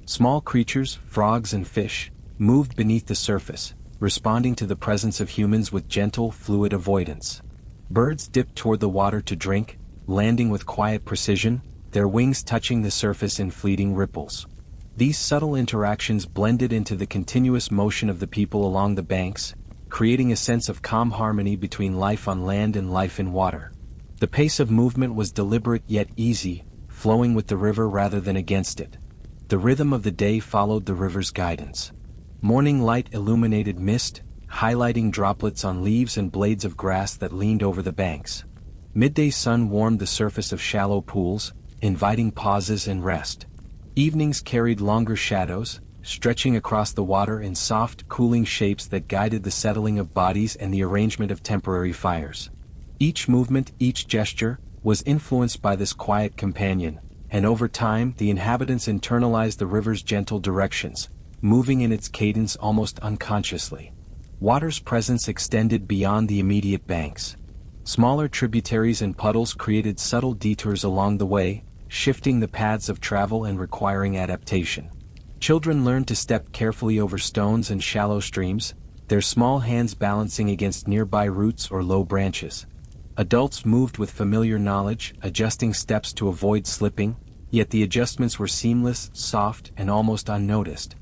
Speaker 1: Small creatures, frogs and fish, moved beneath the surface, responding to the presence of humans with gentle, fluid avoidance. Birds dipped toward the water to drink, landing with quiet precision, their wings touching the surface in fleeting ripples. These subtle interactions blended into the continuous motion of the people along the banks, creating a sense of calm harmony between life on land and life in water. The pace of movement was deliberate yet easy, flowing with the river rather than against it. The rhythm of the day followed the river's guidance. Morning light illuminated mist, highlighting droplets on leaves and blades of grass that leaned over the banks. Midday sun warmed the surface of shallow pools, inviting pauses and rest. Evenings carried longer shadows, stretching across the water in soft, cooling shapes that guided the settling of bodies and the arrangement of temporary fires. Each movement, each gesture, was influenced by this quiet companion, and over time the inhabitants internalized the river's gentle directions, moving in its cadence almost unconsciously. Water's presence extended beyond the immediate banks. Smaller tributaries and puddles created subtle detours along the way, shifting the paths of travel and requiring adaptation. Children learned to step carefully over stones and shallow streams, their small hands balancing against nearby roots or low branches. Adults moved with familiar knowledge, adjusting steps to avoid slipping, yet the adjustments were seamless, soft, and almost unnoticed.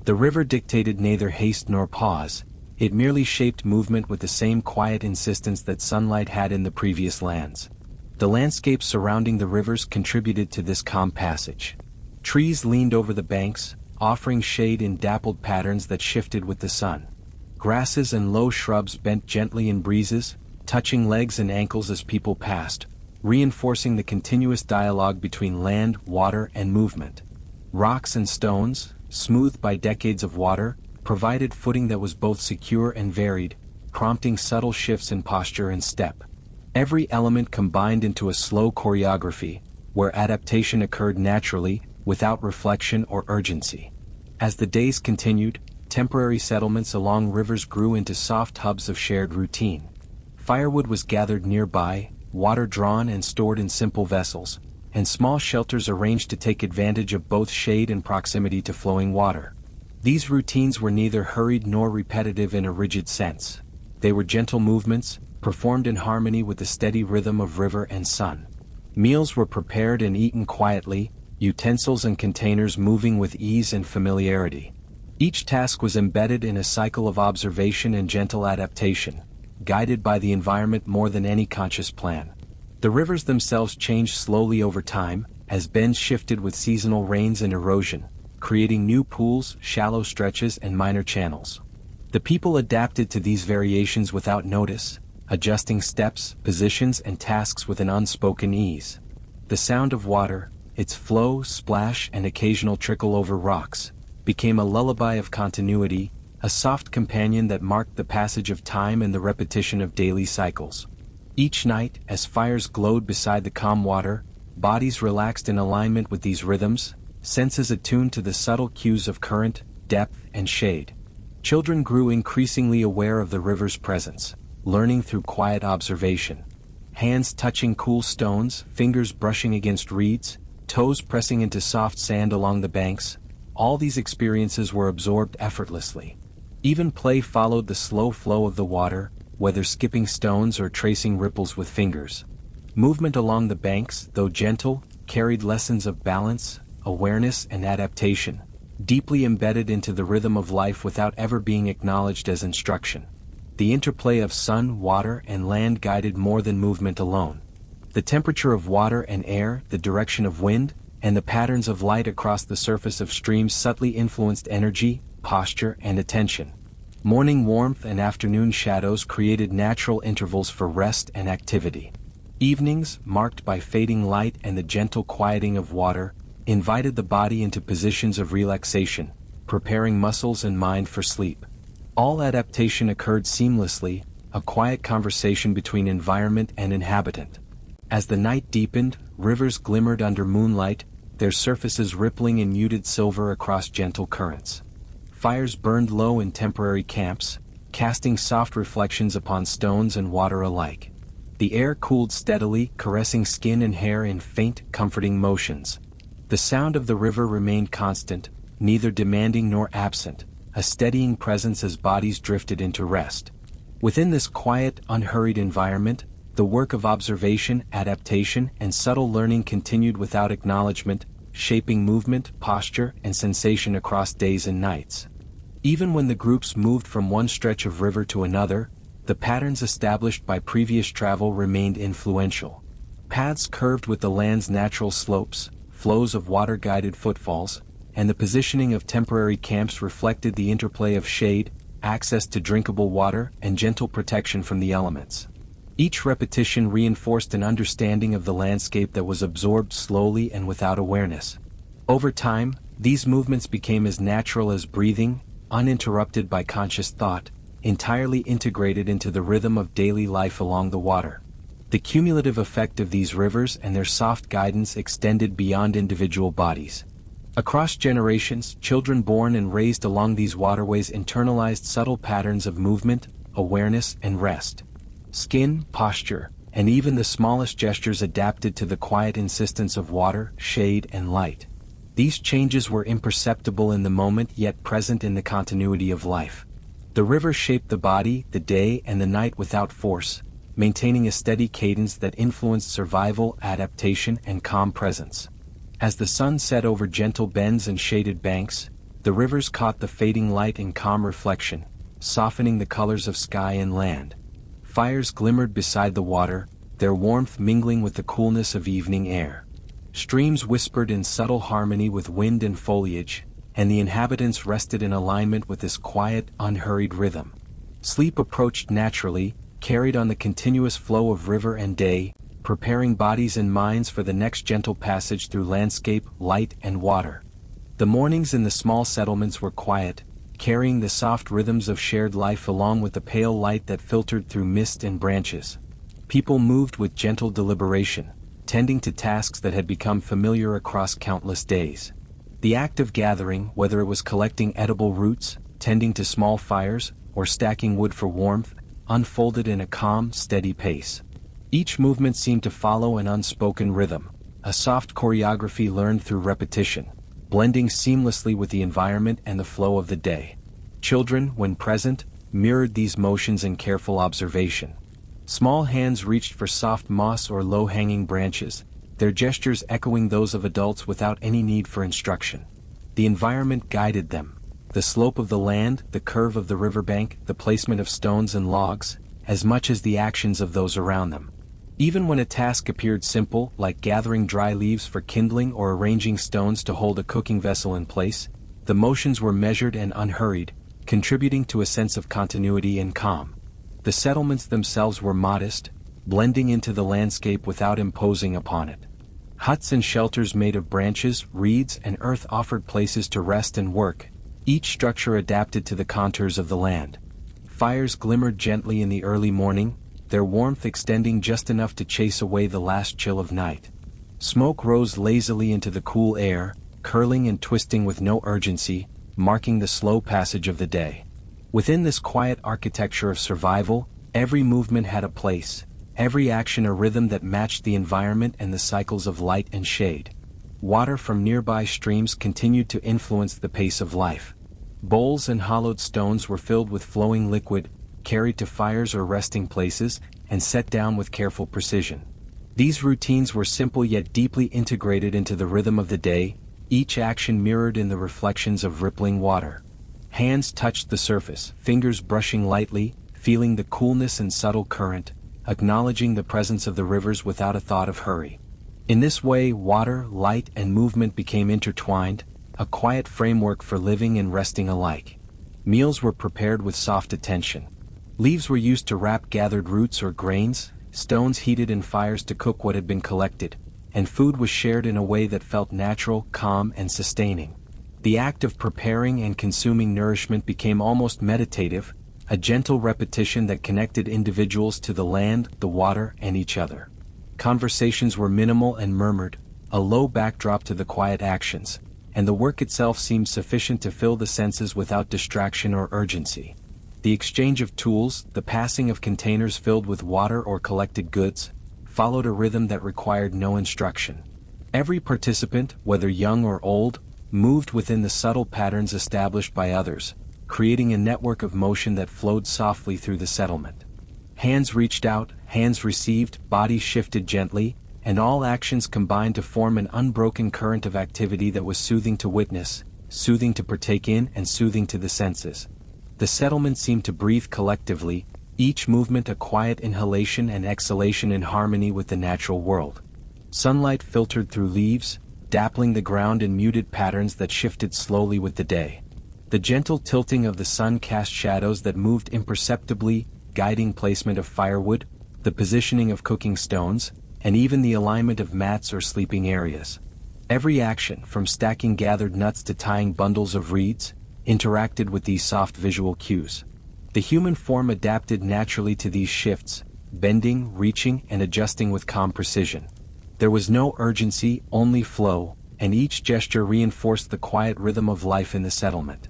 Speaker 1: The river dictated neither haste nor pause, It merely shaped movement with the same quiet insistence that sunlight had in the previous lands. The landscapes surrounding the rivers contributed to this calm passage. Trees leaned over the banks, offering shade in dappled patterns that shifted with the sun. Grasses and low shrubs bent gently in breezes, touching legs and ankles as people passed, reinforcing the continuous dialogue between land, water, and movement. Rocks and stones, smoothed by decades of water, provided footing that was both secure and varied, prompting subtle shifts in posture and step. Every element combined into a slow choreography, where adaptation occurred naturally, without reflection or urgency. As the days continued, temporary settlements along rivers grew into soft hubs of shared routine. Firewood was gathered nearby, water drawn and stored in simple vessels, and small shelters arranged to take advantage of both shade and proximity to flowing water. These routines were neither hurried nor repetitive in a rigid sense. They were gentle movements, performed in harmony with the steady rhythm of river and sun. Meals were prepared and eaten quietly, utensils and containers moving with ease and familiarity. Each task was embedded in a cycle of observation and gentle adaptation, guided by the environment more than any conscious plan. The rivers themselves changed slowly over time, as bends shifted with seasonal rains and erosion, creating new pools, shallow stretches, and minor channels. The people adapted to these variations without notice, adjusting steps, positions, and tasks with an unspoken ease. The sound of water, its flow, splash, and occasional trickle over rocks, became a lullaby of continuity, a soft companion that marked the passage of time and the repetition of daily cycles. Each night, as fires glowed beside the calm water, bodies relaxed in alignment with these rhythms, senses attuned to the subtle cues of current, depth, and shade. Children grew increasingly aware of the river's presence, learning through quiet observation. Hands touching cool stones, fingers brushing against reeds, toes pressing into soft sand along the banks, all these experiences were absorbed effortlessly. Even play followed the slow flow of the water, whether skipping stones or tracing ripples with fingers. Movement along the banks, though gentle, carried lessons of balance, awareness, and adaptation, deeply embedded into the rhythm of life without ever being acknowledged as instruction. The interplay of sun, water, and land guided more than movement alone. The temperature of water and air, the direction of wind, and the patterns of light across the surface of streams subtly influenced energy, posture, and attention. Morning warmth and afternoon shadows created natural intervals for rest and activity. Evenings, marked by fading light and the gentle quieting of water, invited the body into positions of relaxation, preparing muscles and mind for sleep. All adaptation occurred seamlessly, a quiet conversation between environment and inhabitant. As the night deepened, rivers glimmered under moonlight, their surfaces rippling in muted silver across gentle currents. Fires burned low in temporary camps, casting soft reflections upon stones and water alike. The air cooled steadily, caressing skin and hair in faint, comforting motions. The sound of the river remained constant, neither demanding nor absent, a steadying presence as bodies drifted into rest. Within this quiet, unhurried environment, the work of observation, adaptation, and subtle learning continued without acknowledgement, shaping movement, posture, and sensation across days and nights. Even when the groups moved from one stretch of river to another, the patterns established by previous travel remained influential. Paths curved with the land's natural slopes, flows of water-guided footfalls, and the positioning of temporary camps reflected the interplay of shade, access to drinkable water, and gentle protection from the elements. Each repetition reinforced an understanding of the landscape that was absorbed slowly and without awareness. Over time, these movements became as natural as breathing, uninterrupted by conscious thought, entirely integrated into the rhythm of daily life along the water. The cumulative effect of these rivers and their soft guidance extended beyond individual bodies. Across generations, children born and raised along these waterways internalized subtle patterns of movement, awareness, and rest. Skin, posture, and even the smallest gestures adapted to the quiet insistence of water, shade, and light. These changes were imperceptible in the moment yet present in the continuity of life. The river shaped the body, the day, and the night without force, maintaining a steady cadence that influenced survival, adaptation, and calm presence. As the sun set over gentle bends and shaded banks, the rivers caught the fading light in calm reflection, softening the colors of sky and land. Fires glimmered beside the water, their warmth mingling with the coolness of evening air. Streams whispered in subtle harmony with wind and foliage, and the inhabitants rested in alignment with this quiet, unhurried rhythm. Sleep approached naturally, carried on the continuous flow of river and day, preparing bodies and minds for the next gentle passage through landscape, light, and water. The mornings in the small settlements were quiet, carrying the soft rhythms of shared life along with the pale light that filtered through mist and branches. People moved with gentle deliberation, tending to tasks that had become familiar across countless days. The act of gathering, whether it was collecting edible roots, tending to small fires, or stacking wood for warmth, unfolded in a calm, steady pace. Each movement seemed to follow an unspoken rhythm, a soft choreography learned through repetition, blending seamlessly with the environment and the flow of the day. Children, when present, mirrored these motions in careful observation. Small hands reached for soft moss or low-hanging branches, their gestures echoing those of adults without any need for instruction. The environment guided them. The slope of the land, the curve of the riverbank, the placement of stones and logs, as much as the actions of those around them. Even when a task appeared simple, like gathering dry leaves for kindling or arranging stones to hold a cooking vessel in place, the motions were measured and unhurried, contributing to a sense of continuity and calm. The settlements themselves were modest, blending into the landscape without imposing upon it. Huts and shelters made of branches, reeds, and earth offered places to rest and work, each structure adapted to the contours of the land. Fires glimmered gently in the early morning, their warmth extending just enough to chase away the last chill of night. Smoke rose lazily into the cool air, curling and twisting with no urgency, marking the slow passage of the day. Within this quiet architecture of survival, every movement had a place, every action a rhythm that matched the environment and the cycles of light and shade. Water from nearby streams continued to influence the pace of life. Bowls and hollowed stones were filled with flowing liquid, carried to fires or resting places, and set down with careful precision. These routines were simple yet deeply integrated into the rhythm of the day, each action mirrored in the reflections of rippling water. Hands touched the surface, fingers brushing lightly, feeling the coolness and subtle current, acknowledging the presence of the rivers without a thought of hurry. In this way, water, light, and movement became intertwined, a quiet framework for living and resting alike. Meals were prepared with soft attention. Leaves were used to wrap gathered roots or grains, stones heated in fires to cook what had been collected, and food was shared in a way that felt natural, calm, and sustaining. The act of preparing and consuming nourishment became almost meditative, a gentle repetition that connected individuals to the land, the water, and each other. Conversations were minimal and murmured, a low backdrop to the quiet actions, and the work itself seemed sufficient to fill the senses without distraction or urgency. The exchange of tools, the passing of containers filled with water or collected goods, followed a rhythm that required no instruction. Every participant, whether young or old, moved within the subtle patterns established by others, creating a network of motion that flowed softly through the settlement. Hands reached out, hands received, bodies shifted gently, and all actions combined to form an unbroken current of activity that was soothing to witness, soothing to partake in, and soothing to the senses. The settlement seemed to breathe collectively, each movement a quiet inhalation and exhalation in harmony with the natural world. Sunlight filtered through leaves, dappling the ground in muted patterns that shifted slowly with the day. The gentle tilting of the sun cast shadows that moved imperceptibly, guiding placement of firewood, the positioning of cooking stones, and even the alignment of mats or sleeping areas. Every action, from stacking gathered nuts to tying bundles of reeds, interacted with these soft visual cues. The human form adapted naturally to these shifts, bending, reaching, and adjusting with calm precision. There was no urgency, only flow, and each gesture reinforced the quiet rhythm of life in the settlement.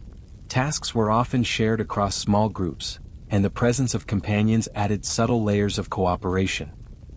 Speaker 1: Tasks were often shared across small groups, and the presence of companions added subtle layers of cooperation.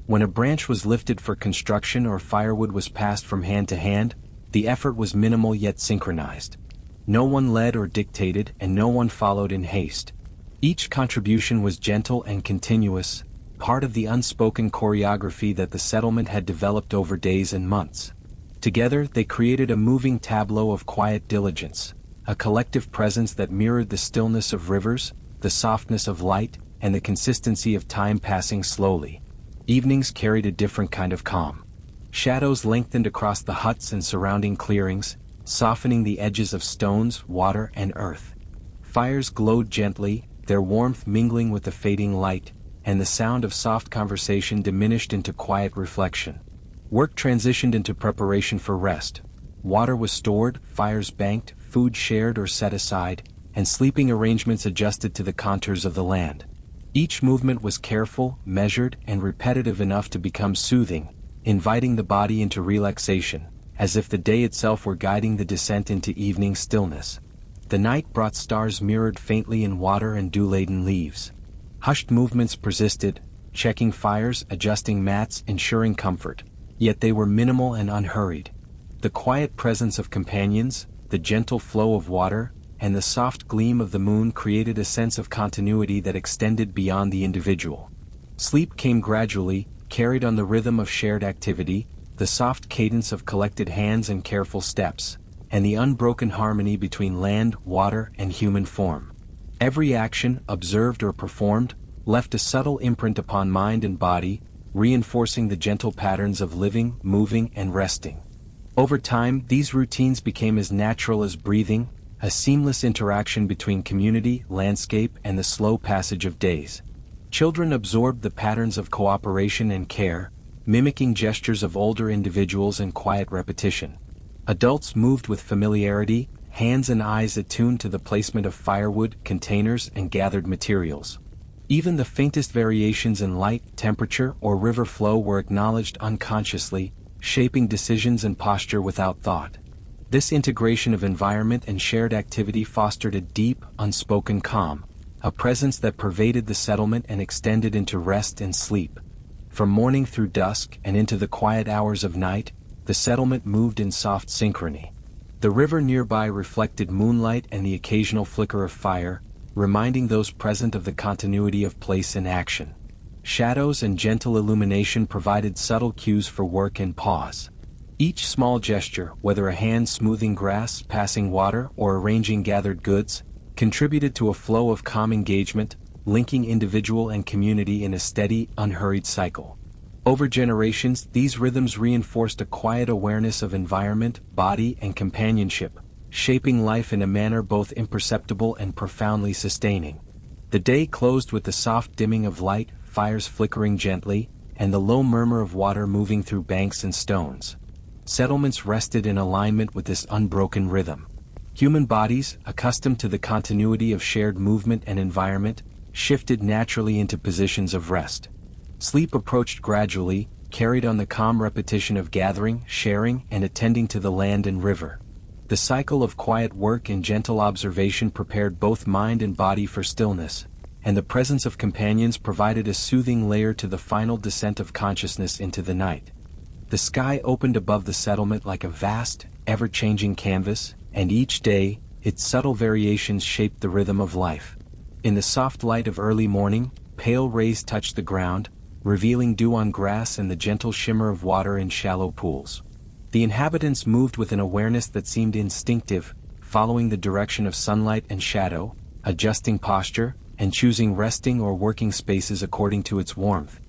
Speaker 1: When a branch was lifted for construction or firewood was passed from hand to hand, the effort was minimal yet synchronized. No one led or dictated, and no one followed in haste. Each contribution was gentle and continuous, part of the unspoken choreography that the settlement had developed over days and months. Together, they created a moving tableau of quiet diligence, a collective presence that mirrored the stillness of rivers, the softness of light, and the consistency of time passing slowly. Evenings carried a different kind of calm. Shadows lengthened across the huts and surrounding clearings, softening the edges of stones, water, and earth. Fires glowed gently, their warmth mingling with the fading light, and the sound of soft conversation diminished into quiet reflection. Work transitioned into preparation for rest. Water was stored, fires banked, food shared or set aside, and sleeping arrangements adjusted to the contours of the land. Each movement was careful, measured, and repetitive enough to become soothing, inviting the body into relaxation, as if the day itself were guiding the descent into evening stillness. The night brought stars mirrored faintly in water and dew-laden leaves. Hushed movements persisted, checking fires, adjusting mats, ensuring comfort, yet they were minimal and unhurried. The quiet presence of companions, the gentle flow of water, and the soft gleam of the moon created a sense of continuity that extended beyond the individual. Sleep came gradually, carried on the rhythm of shared activity, the soft cadence of collected hands and careful steps, and the unbroken harmony between land, water, and human form. Every action, observed or performed, left a subtle imprint upon mind and body, reinforcing the gentle patterns of living, moving, and resting. Over time, these routines became as natural as breathing, a seamless interaction between community, landscape, and the slow passage of days. Children absorbed the patterns of cooperation and care, mimicking gestures of older individuals and quiet repetition. Adults moved with familiarity, hands and eyes attuned to the placement of firewood, containers, and gathered materials. Even the faintest variations in light, temperature, or river flow were acknowledged unconsciously, shaping decisions and posture without thought. This integration of environment and shared activity fostered a deep, unspoken calm, a presence that pervaded the settlement and extended into rest and sleep. From morning through dusk and into the quiet hours of night, the settlement moved in soft synchrony. The river nearby reflected moonlight and the occasional flicker of fire, reminding those present of the continuity of place and action. Shadows and gentle illumination provided subtle cues for work and pause. Each small gesture, whether a hand smoothing grass, passing water, or arranging gathered goods, contributed to a flow of calm engagement, linking individual and community in a steady, unhurried cycle. Over generations, these rhythms reinforced a quiet awareness of environment, body, and companionship, shaping life in a manner both imperceptible and profoundly sustaining. The day closed with the soft dimming of light, fires flickering gently, and the low murmur of water moving through banks and stones. Settlements rested in alignment with this unbroken rhythm. Human bodies, accustomed to the continuity of shared movement and environment, shifted naturally into positions of rest. Sleep approached gradually, carried on the calm repetition of gathering, sharing, and attending to the land and river. The cycle of quiet work and gentle observation prepared both mind and body for stillness, and the presence of companions provided a soothing layer to the final descent of consciousness into the night. The sky opened above the settlement like a vast, ever-changing canvas, and each day, its subtle variations shaped the rhythm of life. In the soft light of early morning, pale rays touched the ground, revealing dew on grass and the gentle shimmer of water in shallow pools. The inhabitants moved with an awareness that seemed instinctive, following the direction of sunlight and shadow, adjusting posture, and choosing resting or working spaces according to its warmth.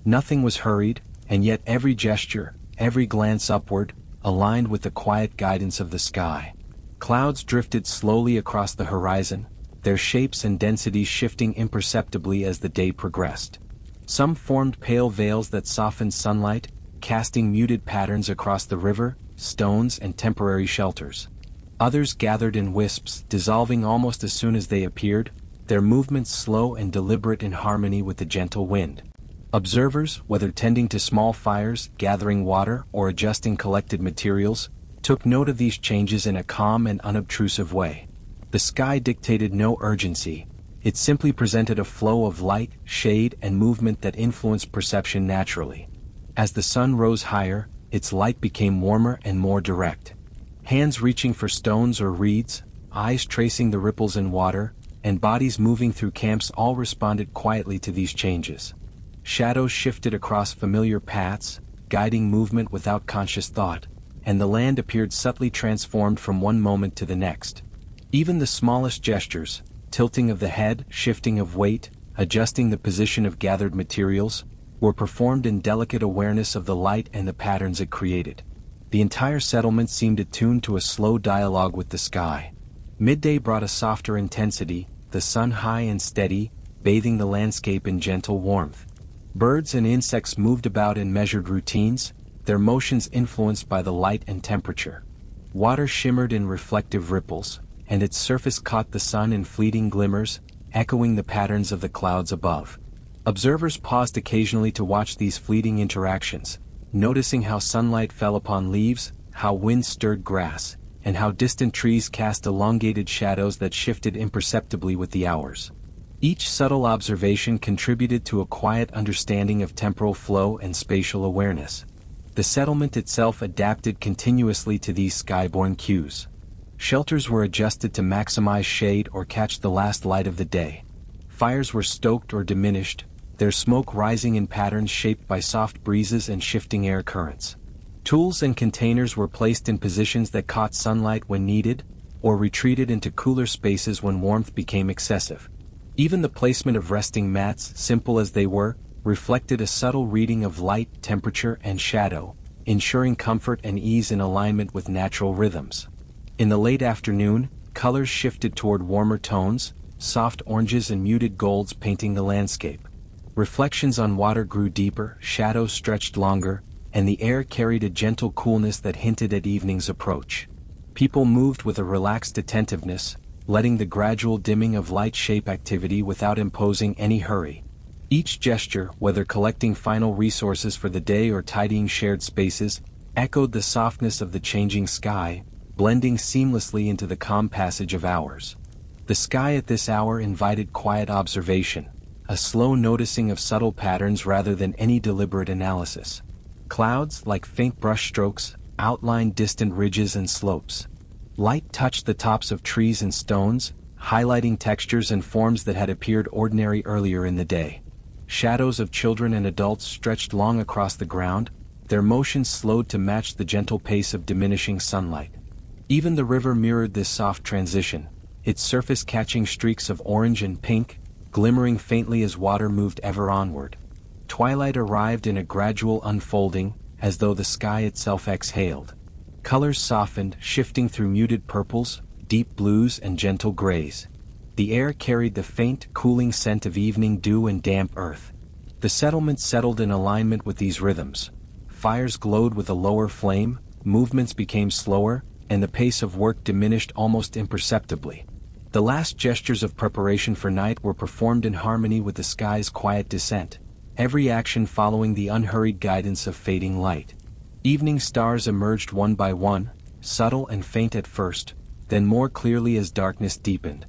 Speaker 1: Nothing was hurried, and yet every gesture, every glance upward, aligned with the quiet guidance of the sky. Clouds drifted slowly across the horizon, their shapes and densities shifting imperceptibly as the day progressed. Some formed pale veils that softened sunlight, casting muted patterns across the river, stones, and temporary shelters. Others gathered in wisps, dissolving almost as soon as they appeared, their movements slow and deliberate in harmony with the gentle wind. Observers, whether tending to small fires, gathering water, or adjusting collected materials, took note of these changes in a calm and unobtrusive way. The sky dictated no urgency. It simply presented a flow of light, shade, and movement that influenced perception naturally. As the sun rose higher, its light became warmer and more direct. Hands reaching for stones or reeds, eyes tracing the ripples in water, and bodies moving through camps all responded quietly to these changes. Shadows shifted across familiar paths, guiding movement without conscious thought, and the land appeared subtly transformed from one moment to the next. Even the smallest gestures, tilting of the head, shifting of weight, adjusting the position of gathered materials, were performed in delicate awareness of the light and the patterns it created. The entire settlement seemed attuned to a slow dialogue with the sky. Midday brought a softer intensity, the sun high and steady, bathing the landscape in gentle warmth. Birds and insects moved about in measured routines, their motions influenced by the light and temperature. Water shimmered in reflective ripples, and its surface caught the sun in fleeting glimmers, echoing the patterns of the clouds above. Observers paused occasionally to watch these fleeting interactions, noticing how sunlight fell upon leaves, how wind stirred grass, and how distant trees cast elongated shadows that shifted imperceptibly with the hours. Each subtle observation contributed to a quiet understanding of temporal flow and spatial awareness. The settlement itself adapted continuously to these skyborne cues. Shelters were adjusted to maximize shade or catch the last light of the day. Fires were stoked or diminished, their smoke rising in patterns shaped by soft breezes and shifting air currents. Tools and containers were placed in positions that caught sunlight when needed, or retreated into cooler spaces when warmth became excessive. Even the placement of resting mats, simple as they were, reflected a subtle reading of light, temperature, and shadow, ensuring comfort and ease in alignment with natural rhythms. In the late afternoon, colors shifted toward warmer tones, soft oranges and muted golds painting the landscape. Reflections on water grew deeper, shadows stretched longer, and the air carried a gentle coolness that hinted at evening's approach. People moved with a relaxed attentiveness, letting the gradual dimming of light shape activity without imposing any hurry. Each gesture, whether collecting final resources for the day or tidying shared spaces, echoed the softness of the changing sky, blending seamlessly into the calm passage of hours. The sky at this hour invited quiet observation, a slow noticing of subtle patterns rather than any deliberate analysis. Clouds, like faint brushstrokes, outlined distant ridges and slopes. Light touched the tops of trees and stones, highlighting textures and forms that had appeared ordinary earlier in the day. Shadows of children and adults stretched long across the ground, their motions slowed to match the gentle pace of diminishing sunlight. Even the river mirrored this soft transition, its surface catching streaks of orange and pink, glimmering faintly as water moved ever onward. Twilight arrived in a gradual unfolding, as though the sky itself exhaled. Colors softened, shifting through muted purples, deep blues and gentle grays. The air carried the faint, cooling scent of evening dew and damp earth. The settlement settled in alignment with these rhythms. Fires glowed with a lower flame, movements became slower, and the pace of work diminished almost imperceptibly. The last gestures of preparation for night were performed in harmony with the sky's quiet descent, every action following the unhurried guidance of fading light. Evening stars emerged one by one, subtle and faint at first, then more clearly as darkness deepened.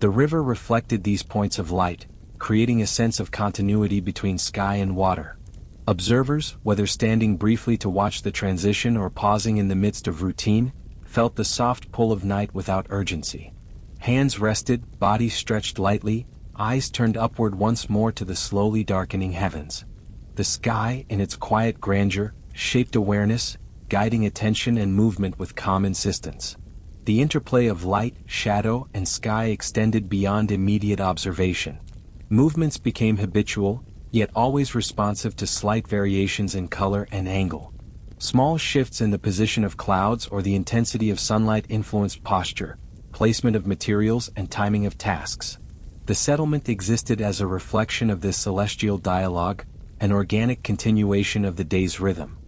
Speaker 1: The river reflected these points of light, creating a sense of continuity between sky and water. Observers, whether standing briefly to watch the transition or pausing in the midst of routine, felt the soft pull of night without urgency. Hands rested, bodies stretched lightly, eyes turned upward once more to the slowly darkening heavens. The sky, in its quiet grandeur, shaped awareness, guiding attention and movement with calm insistence. The interplay of light, shadow, and sky extended beyond immediate observation. Movements became habitual, yet always responsive to slight variations in color and angle. Small shifts in the position of clouds or the intensity of sunlight influenced posture, placement of materials, and timing of tasks. The settlement existed as a reflection of this celestial dialogue, an organic continuation of the day's rhythm.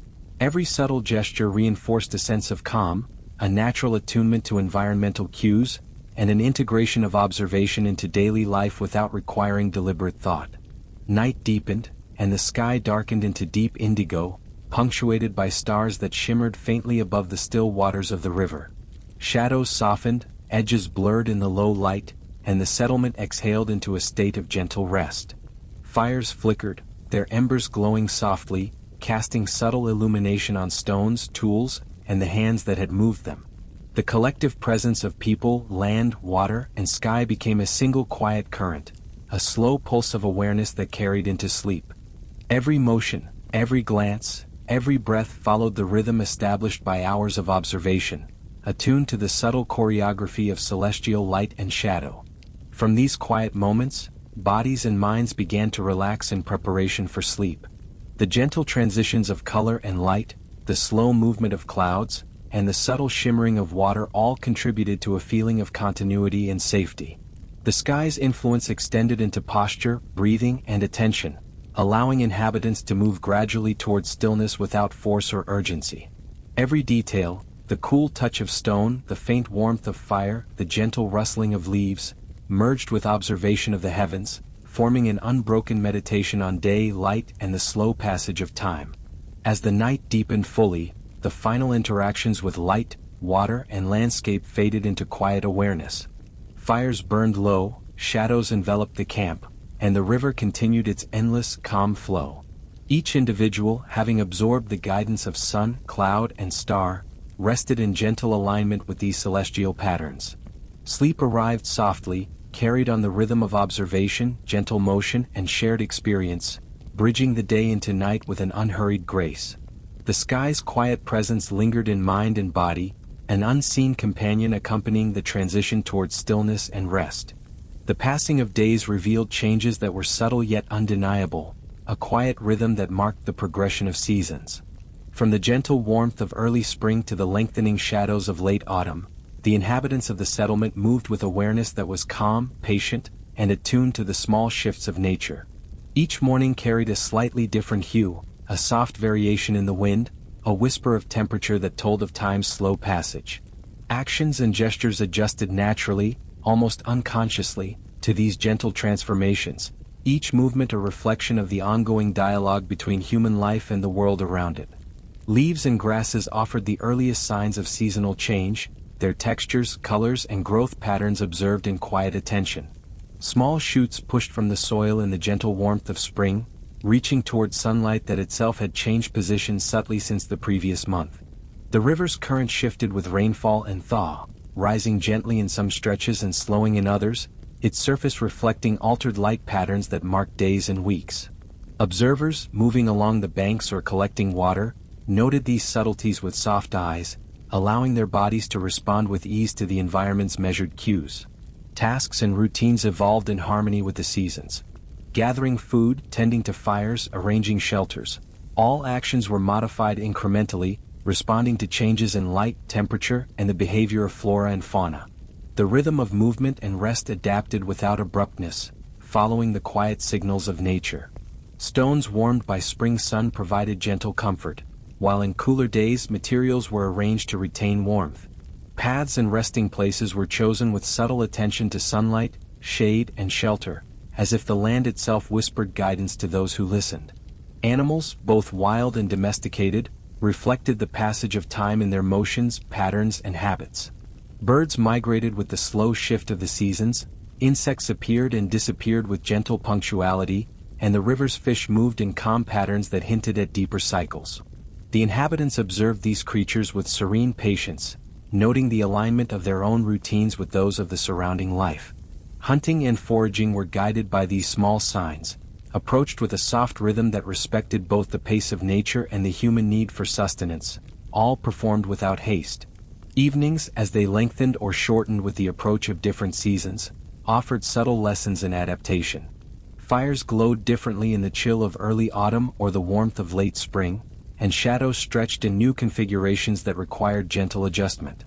Speaker 1: Every subtle gesture reinforced a sense of calm, a natural attunement to environmental cues, and an integration of observation into daily life without requiring deliberate thought. Night deepened, and the sky darkened into deep indigo, punctuated by stars that shimmered faintly above the still waters of the river. Shadows softened, edges blurred in the low light, and the settlement exhaled into a state of gentle rest. Fires flickered, their embers glowing softly, casting subtle illumination on stones, tools, and the hands that had moved them. The collective presence of people, land, water, and sky became a single quiet current, a slow pulse of awareness that carried into sleep. Every motion, every glance, every breath followed the rhythm established by hours of observation, attuned to the subtle choreography of celestial light and shadow. From these quiet moments, bodies and minds began to relax in preparation for sleep. The gentle transitions of color and light, the slow movement of clouds, and the subtle shimmering of water all contributed to a feeling of continuity and safety. The sky's influence extended into posture, breathing, and attention, allowing inhabitants to move gradually towards stillness without force or urgency. Every detail, the cool touch of stone, the faint warmth of fire, the gentle rustling of leaves, merged with observation of the heavens, forming an unbroken meditation on day, light, and the slow passage of time. As the night deepened fully, the final interactions with light, water, and landscape faded into quiet awareness. Fires burned low, shadows enveloped the camp, and the river continued its endless, calm flow. Each individual, having absorbed the guidance of sun, cloud, and star, rested in gentle alignment with these celestial patterns. Sleep arrived softly, carried on the rhythm of observation, gentle motion, and shared experience, bridging the day into night with an unhurried grace. The sky's quiet presence lingered in mind and body, an unseen companion accompanying the transition towards stillness and rest. The passing of days revealed changes that were subtle yet undeniable, a quiet rhythm that marked the progression of seasons. From the gentle warmth of early spring to the lengthening shadows of late autumn, the inhabitants of the settlement moved with awareness that was calm, patient, and attuned to the small shifts of nature. Each morning carried a slightly different hue, a soft variation in the wind, a whisper of temperature that told of time's slow passage. Actions and gestures adjusted naturally, almost unconsciously, to these gentle transformations, each movement a reflection of the ongoing dialogue between human life and the world around it. Leaves and grasses offered the earliest signs of seasonal change, their textures, colors, and growth patterns observed in quiet attention. Small shoots pushed from the soil in the gentle warmth of spring, reaching toward sunlight that itself had changed position subtly since the previous month. The river's current shifted with rainfall and thaw, rising gently in some stretches and slowing in others, its surface reflecting altered light patterns that marked days and weeks. Observers, moving along the banks or collecting water, noted these subtleties with soft eyes, allowing their bodies to respond with ease to the environment's measured cues. Tasks and routines evolved in harmony with the seasons. Gathering food, tending to fires, arranging shelters. All actions were modified incrementally, responding to changes in light, temperature, and the behavior of flora and fauna. The rhythm of movement and rest adapted without abruptness, following the quiet signals of nature. Stones warmed by spring sun provided gentle comfort, while in cooler days materials were arranged to retain warmth. Paths and resting places were chosen with subtle attention to sunlight, shade, and shelter, as if the land itself whispered guidance to those who listened. Animals, both wild and domesticated, reflected the passage of time in their motions, patterns, and habits. Birds migrated with the slow shift of the seasons, insects appeared and disappeared with gentle punctuality, and the river's fish moved in calm patterns that hinted at deeper cycles. The inhabitants observed these creatures with serene patience, noting the alignment of their own routines with those of the surrounding life. Hunting and foraging were guided by these small signs, approached with a soft rhythm that respected both the pace of nature and the human need for sustenance, all performed without haste. Evenings, as they lengthened or shortened with the approach of different seasons, offered subtle lessons in adaptation. Fires glowed differently in the chill of early autumn or the warmth of late spring, and shadows stretched in new configurations that required gentle adjustment.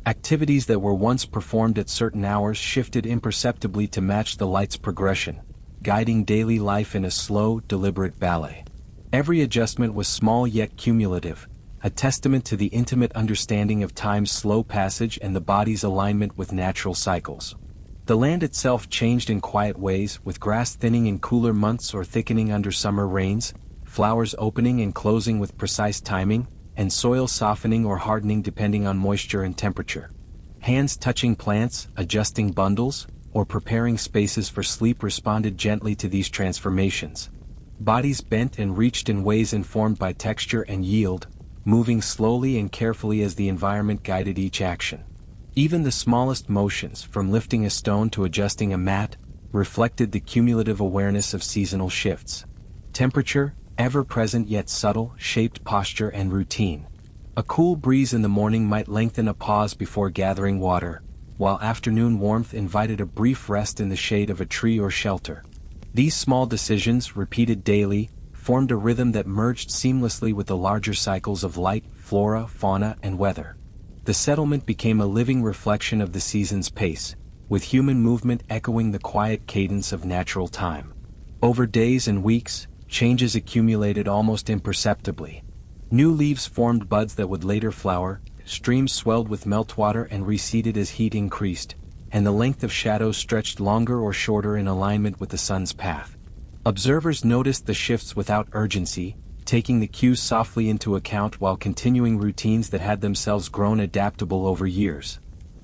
Speaker 1: Activities that were once performed at certain hours shifted imperceptibly to match the light's progression, guiding daily life in a slow, deliberate ballet. Every adjustment was small yet cumulative, a testament to the intimate understanding of time's slow passage and the body's alignment with natural cycles. The land itself changed in quiet ways, with grass thinning in cooler months or thickening under summer rains, flowers opening and closing with precise timing, and soil softening or hardening depending on moisture and temperature. Hands touching plants, adjusting bundles, or preparing spaces for sleep responded gently to these transformations. Bodies bent and reached in ways informed by texture and yield, moving slowly and carefully as the environment guided each action. Even the smallest motions, from lifting a stone to adjusting a mat, reflected the cumulative awareness of seasonal shifts. Temperature, ever present yet subtle, shaped posture and routine. A cool breeze in the morning might lengthen a pause before gathering water, while afternoon warmth invited a brief rest in the shade of a tree or shelter. These small decisions, repeated daily, formed a rhythm that merged seamlessly with the larger cycles of light, flora, fauna, and weather. The settlement became a living reflection of the season's pace, with human movement echoing the quiet cadence of natural time. Over days and weeks, changes accumulated almost imperceptibly. New leaves formed buds that would later flower, streams swelled with meltwater and receded as heat increased, and the length of shadows stretched longer or shorter in alignment with the sun's path. Observers noticed the shifts without urgency, taking the cues softly into account while continuing routines that had themselves grown adaptable over years.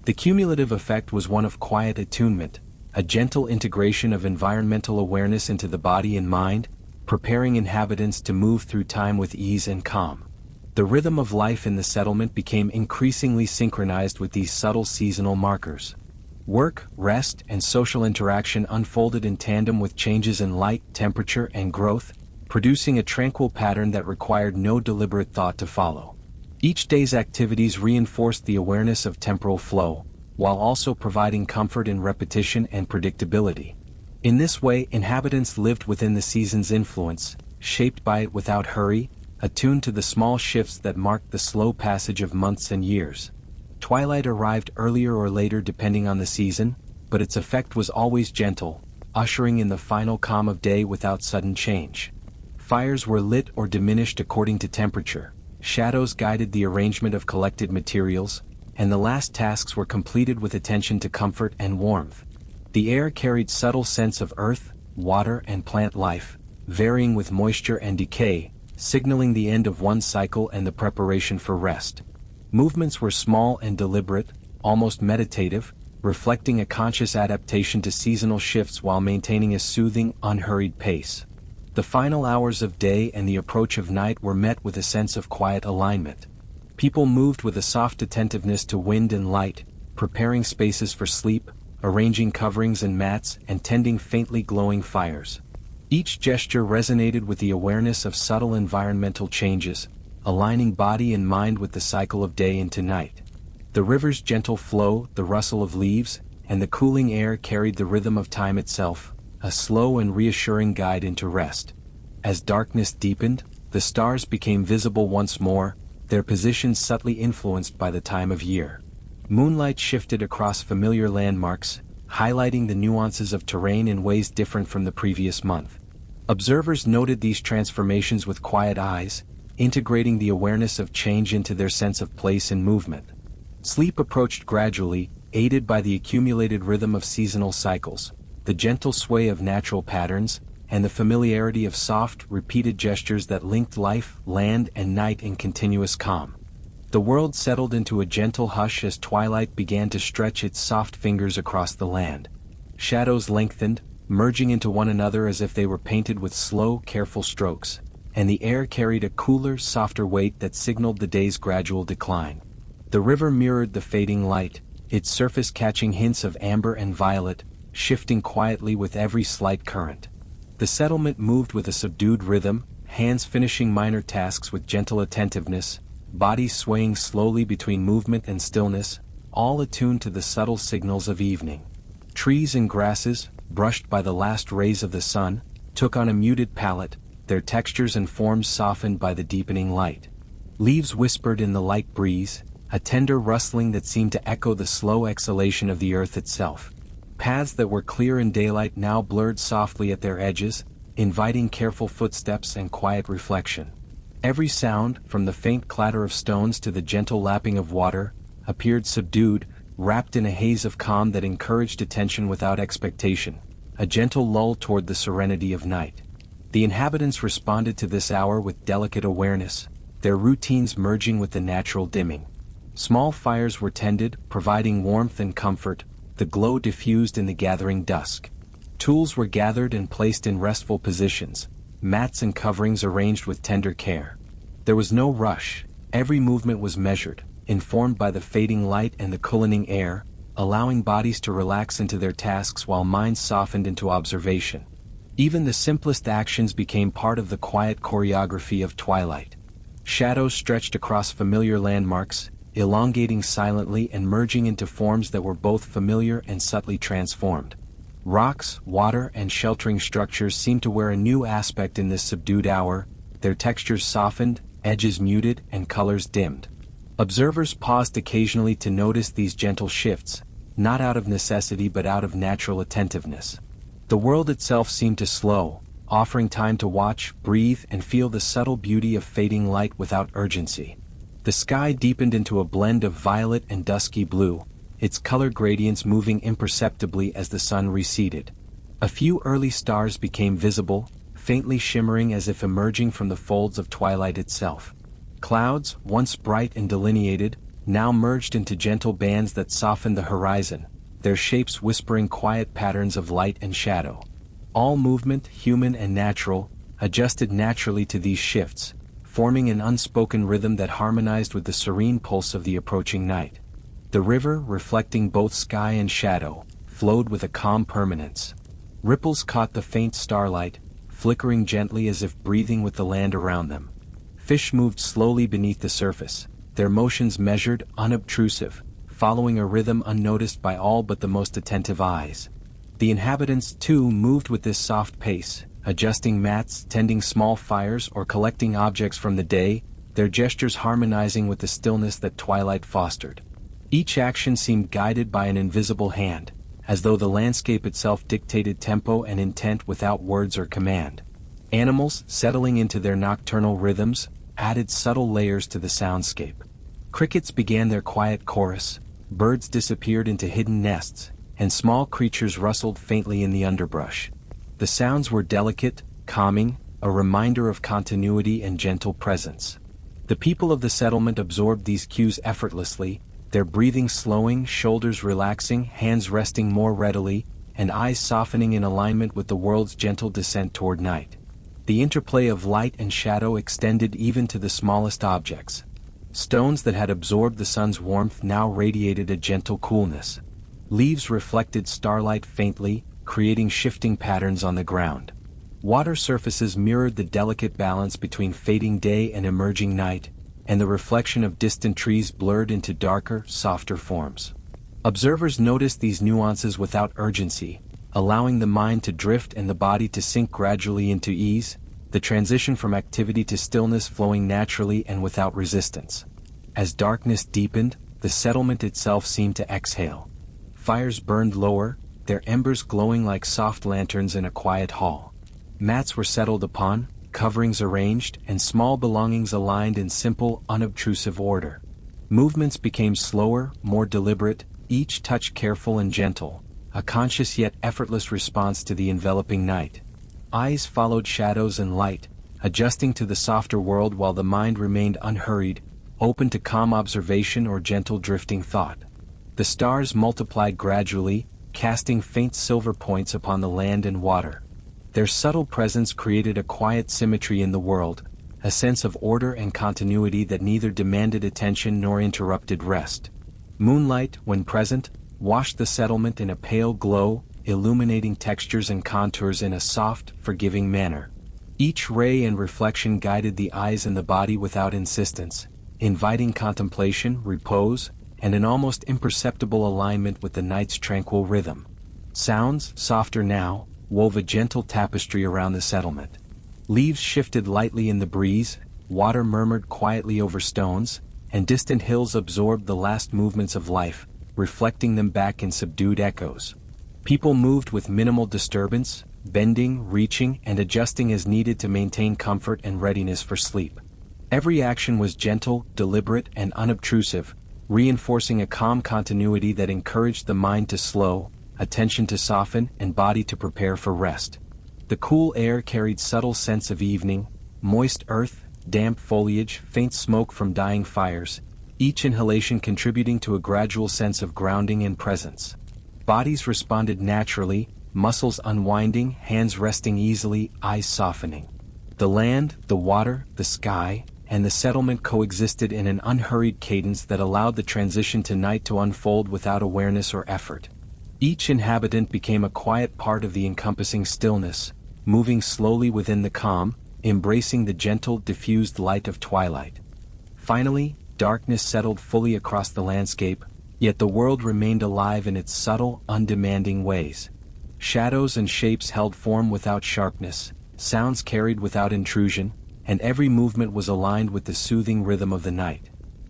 Speaker 1: The cumulative effect was one of quiet attunement, a gentle integration of environmental awareness into the body and mind, preparing inhabitants to move through time with ease and calm. The rhythm of life in the settlement became increasingly synchronized with these subtle seasonal markers. Work, rest, and social interaction unfolded in tandem with changes in light, temperature, and growth, producing a tranquil pattern that required no deliberate thought to follow. Each day's activities reinforced the awareness of temporal flow, while also providing comfort in repetition and predictability. In this way, inhabitants lived within the season's influence, shaped by it without hurry, attuned to the small shifts that marked the slow passage of months and years. Twilight arrived earlier or later depending on the season, but its effect was always gentle, ushering in the final calm of day without sudden change. Fires were lit or diminished according to temperature, shadows guided the arrangement of collected materials, and the last tasks were completed with attention to comfort and warmth. The air carried subtle scents of earth, water, and plant life, varying with moisture and decay, signaling the end of one cycle and the preparation for rest. Movements were small and deliberate, almost meditative, reflecting a conscious adaptation to seasonal shifts while maintaining a soothing, unhurried pace. The final hours of day and the approach of night were met with a sense of quiet alignment. People moved with a soft attentiveness to wind and light, preparing spaces for sleep, arranging coverings and mats, and tending faintly glowing fires. Each gesture resonated with the awareness of subtle environmental changes, aligning body and mind with the cycle of day into night. The river's gentle flow, the rustle of leaves, and the cooling air carried the rhythm of time itself, a slow and reassuring guide into rest. As darkness deepened, the stars became visible once more, their positions subtly influenced by the time of year. Moonlight shifted across familiar landmarks, highlighting the nuances of terrain in ways different from the previous month. Observers noted these transformations with quiet eyes, integrating the awareness of change into their sense of place and movement. Sleep approached gradually, aided by the accumulated rhythm of seasonal cycles, the gentle sway of natural patterns, and the familiarity of soft, repeated gestures that linked life, land, and night in continuous calm. The world settled into a gentle hush as twilight began to stretch its soft fingers across the land. Shadows lengthened, merging into one another as if they were painted with slow, careful strokes, and the air carried a cooler, softer weight that signaled the day's gradual decline. The river mirrored the fading light, its surface catching hints of amber and violet, shifting quietly with every slight current. The settlement moved with a subdued rhythm, hands finishing minor tasks with gentle attentiveness, bodies swaying slowly between movement and stillness, all attuned to the subtle signals of evening. Trees and grasses, brushed by the last rays of the sun, took on a muted palette, their textures and forms softened by the deepening light. Leaves whispered in the light breeze, a tender rustling that seemed to echo the slow exhalation of the earth itself. Paths that were clear in daylight now blurred softly at their edges, inviting careful footsteps and quiet reflection. Every sound, from the faint clatter of stones to the gentle lapping of water, appeared subdued, wrapped in a haze of calm that encouraged attention without expectation, a gentle lull toward the serenity of night. The inhabitants responded to this hour with delicate awareness, their routines merging with the natural dimming. Small fires were tended, providing warmth and comfort, the glow diffused in the gathering dusk. Tools were gathered and placed in restful positions, mats and coverings arranged with tender care. There was no rush, every movement was measured, informed by the fading light and the cooling air, allowing bodies to relax into their tasks while minds softened into observation. Even the simplest actions became part of the quiet choreography of twilight. Shadows stretched across familiar landmarks, elongating silently and merging into forms that were both familiar and subtly transformed. Rocks, water, and sheltering structures seemed to wear a new aspect in this subdued hour, their textures softened, edges muted, and colors dimmed. Observers paused occasionally to notice these gentle shifts, not out of necessity but out of natural attentiveness. The world itself seemed to slow, offering time to watch, breathe, and feel the subtle beauty of fading light without urgency. The sky deepened into a blend of violet and dusky blue, its color gradients moving imperceptibly as the sun receded. A few early stars became visible, faintly shimmering as if emerging from the folds of twilight itself. Clouds, once bright and delineated, now merged into gentle bands that softened the horizon, their shapes whispering quiet patterns of light and shadow. All movement, human and natural, adjusted naturally to these shifts, forming an unspoken rhythm that harmonized with the serene pulse of the approaching night. The river, reflecting both sky and shadow, flowed with a calm permanence. Ripples caught the faint starlight, flickering gently as if breathing with the land around them. Fish moved slowly beneath the surface, their motions measured, unobtrusive, following a rhythm unnoticed by all but the most attentive eyes. The inhabitants, too, moved with this soft pace, adjusting mats, tending small fires, or collecting objects from the day, their gestures harmonizing with the stillness that twilight fostered. Each action seemed guided by an invisible hand, as though the landscape itself dictated tempo and intent without words or command. Animals, settling into their nocturnal rhythms, added subtle layers to the soundscape. Crickets began their quiet chorus, birds disappeared into hidden nests, and small creatures rustled faintly in the underbrush. The sounds were delicate, calming, a reminder of continuity and gentle presence. The people of the settlement absorbed these cues effortlessly, their breathing slowing, shoulders relaxing, hands resting more readily, and eyes softening in alignment with the world's gentle descent toward night. The interplay of light and shadow extended even to the smallest objects. Stones that had absorbed the sun's warmth now radiated a gentle coolness. Leaves reflected starlight faintly, creating shifting patterns on the ground. Water surfaces mirrored the delicate balance between fading day and emerging night, and the reflection of distant trees blurred into darker, softer forms. Observers noticed these nuances without urgency, allowing the mind to drift and the body to sink gradually into ease, the transition from activity to stillness flowing naturally and without resistance. As darkness deepened, the settlement itself seemed to exhale. Fires burned lower, their embers glowing like soft lanterns in a quiet hall. Mats were settled upon, coverings arranged, and small belongings aligned in simple, unobtrusive order. Movements became slower, more deliberate, each touch careful and gentle, a conscious yet effortless response to the enveloping night. Eyes followed shadows and light, adjusting to the softer world while the mind remained unhurried, open to calm observation or gentle drifting thought. The stars multiplied gradually, casting faint silver points upon the land and water. Their subtle presence created a quiet symmetry in the world, a sense of order and continuity that neither demanded attention nor interrupted rest. Moonlight, when present, washed the settlement in a pale glow, illuminating textures and contours in a soft, forgiving manner. Each ray and reflection guided the eyes and the body without insistence, inviting contemplation, repose, and an almost imperceptible alignment with the night's tranquil rhythm. Sounds, softer now, wove a gentle tapestry around the settlement. Leaves shifted lightly in the breeze, water murmured quietly over stones, and distant hills absorbed the last movements of life, reflecting them back in subdued echoes. People moved with minimal disturbance, bending, reaching, and adjusting as needed to maintain comfort and readiness for sleep. Every action was gentle, deliberate, and unobtrusive, reinforcing a calm continuity that encouraged the mind to slow, attention to soften, and body to prepare for rest. The cool air carried subtle scents of evening, moist earth, damp foliage, faint smoke from dying fires, each inhalation contributing to a gradual sense of grounding and presence. Bodies responded naturally, muscles unwinding, hands resting easily, eyes softening. The land, the water, the sky, and the settlement coexisted in an unhurried cadence that allowed the transition to night to unfold without awareness or effort. Each inhabitant became a quiet part of the encompassing stillness, moving slowly within the calm, embracing the gentle, diffused light of twilight. Finally, Darkness settled fully across the landscape, yet the world remained alive in its subtle, undemanding ways. Shadows and shapes held form without sharpness, sounds carried without intrusion, and every movement was aligned with the soothing rhythm of the night.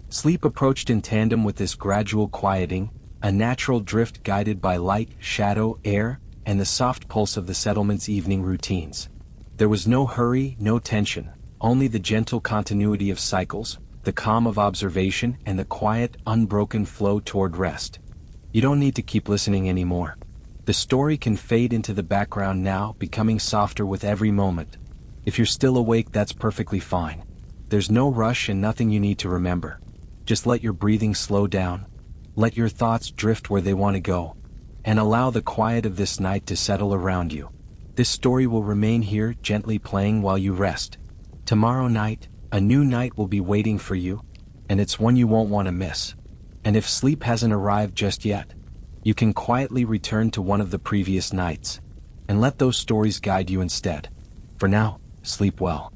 Speaker 1: Sleep approached in tandem with this gradual quieting, a natural drift guided by light, shadow, air, and the soft pulse of the settlement's evening routines. There was no hurry, no tension, only the gentle continuity of cycles, the calm of observation, and the quiet, unbroken flow toward rest. You don't need to keep listening anymore. The story can fade into the background now, becoming softer with every moment. If you're still awake, that's perfectly fine. There's no rush and nothing you need to remember. Just let your breathing slow down, let your thoughts drift where they want to go, and allow the quiet of this night to settle around you. This story will remain here, gently playing while you rest. Tomorrow night, a new night will be waiting for you, and it's one you won't want to miss. And if sleep hasn't arrived just yet, you can quietly return to one of the previous nights, and let those stories guide you instead. For now, sleep well.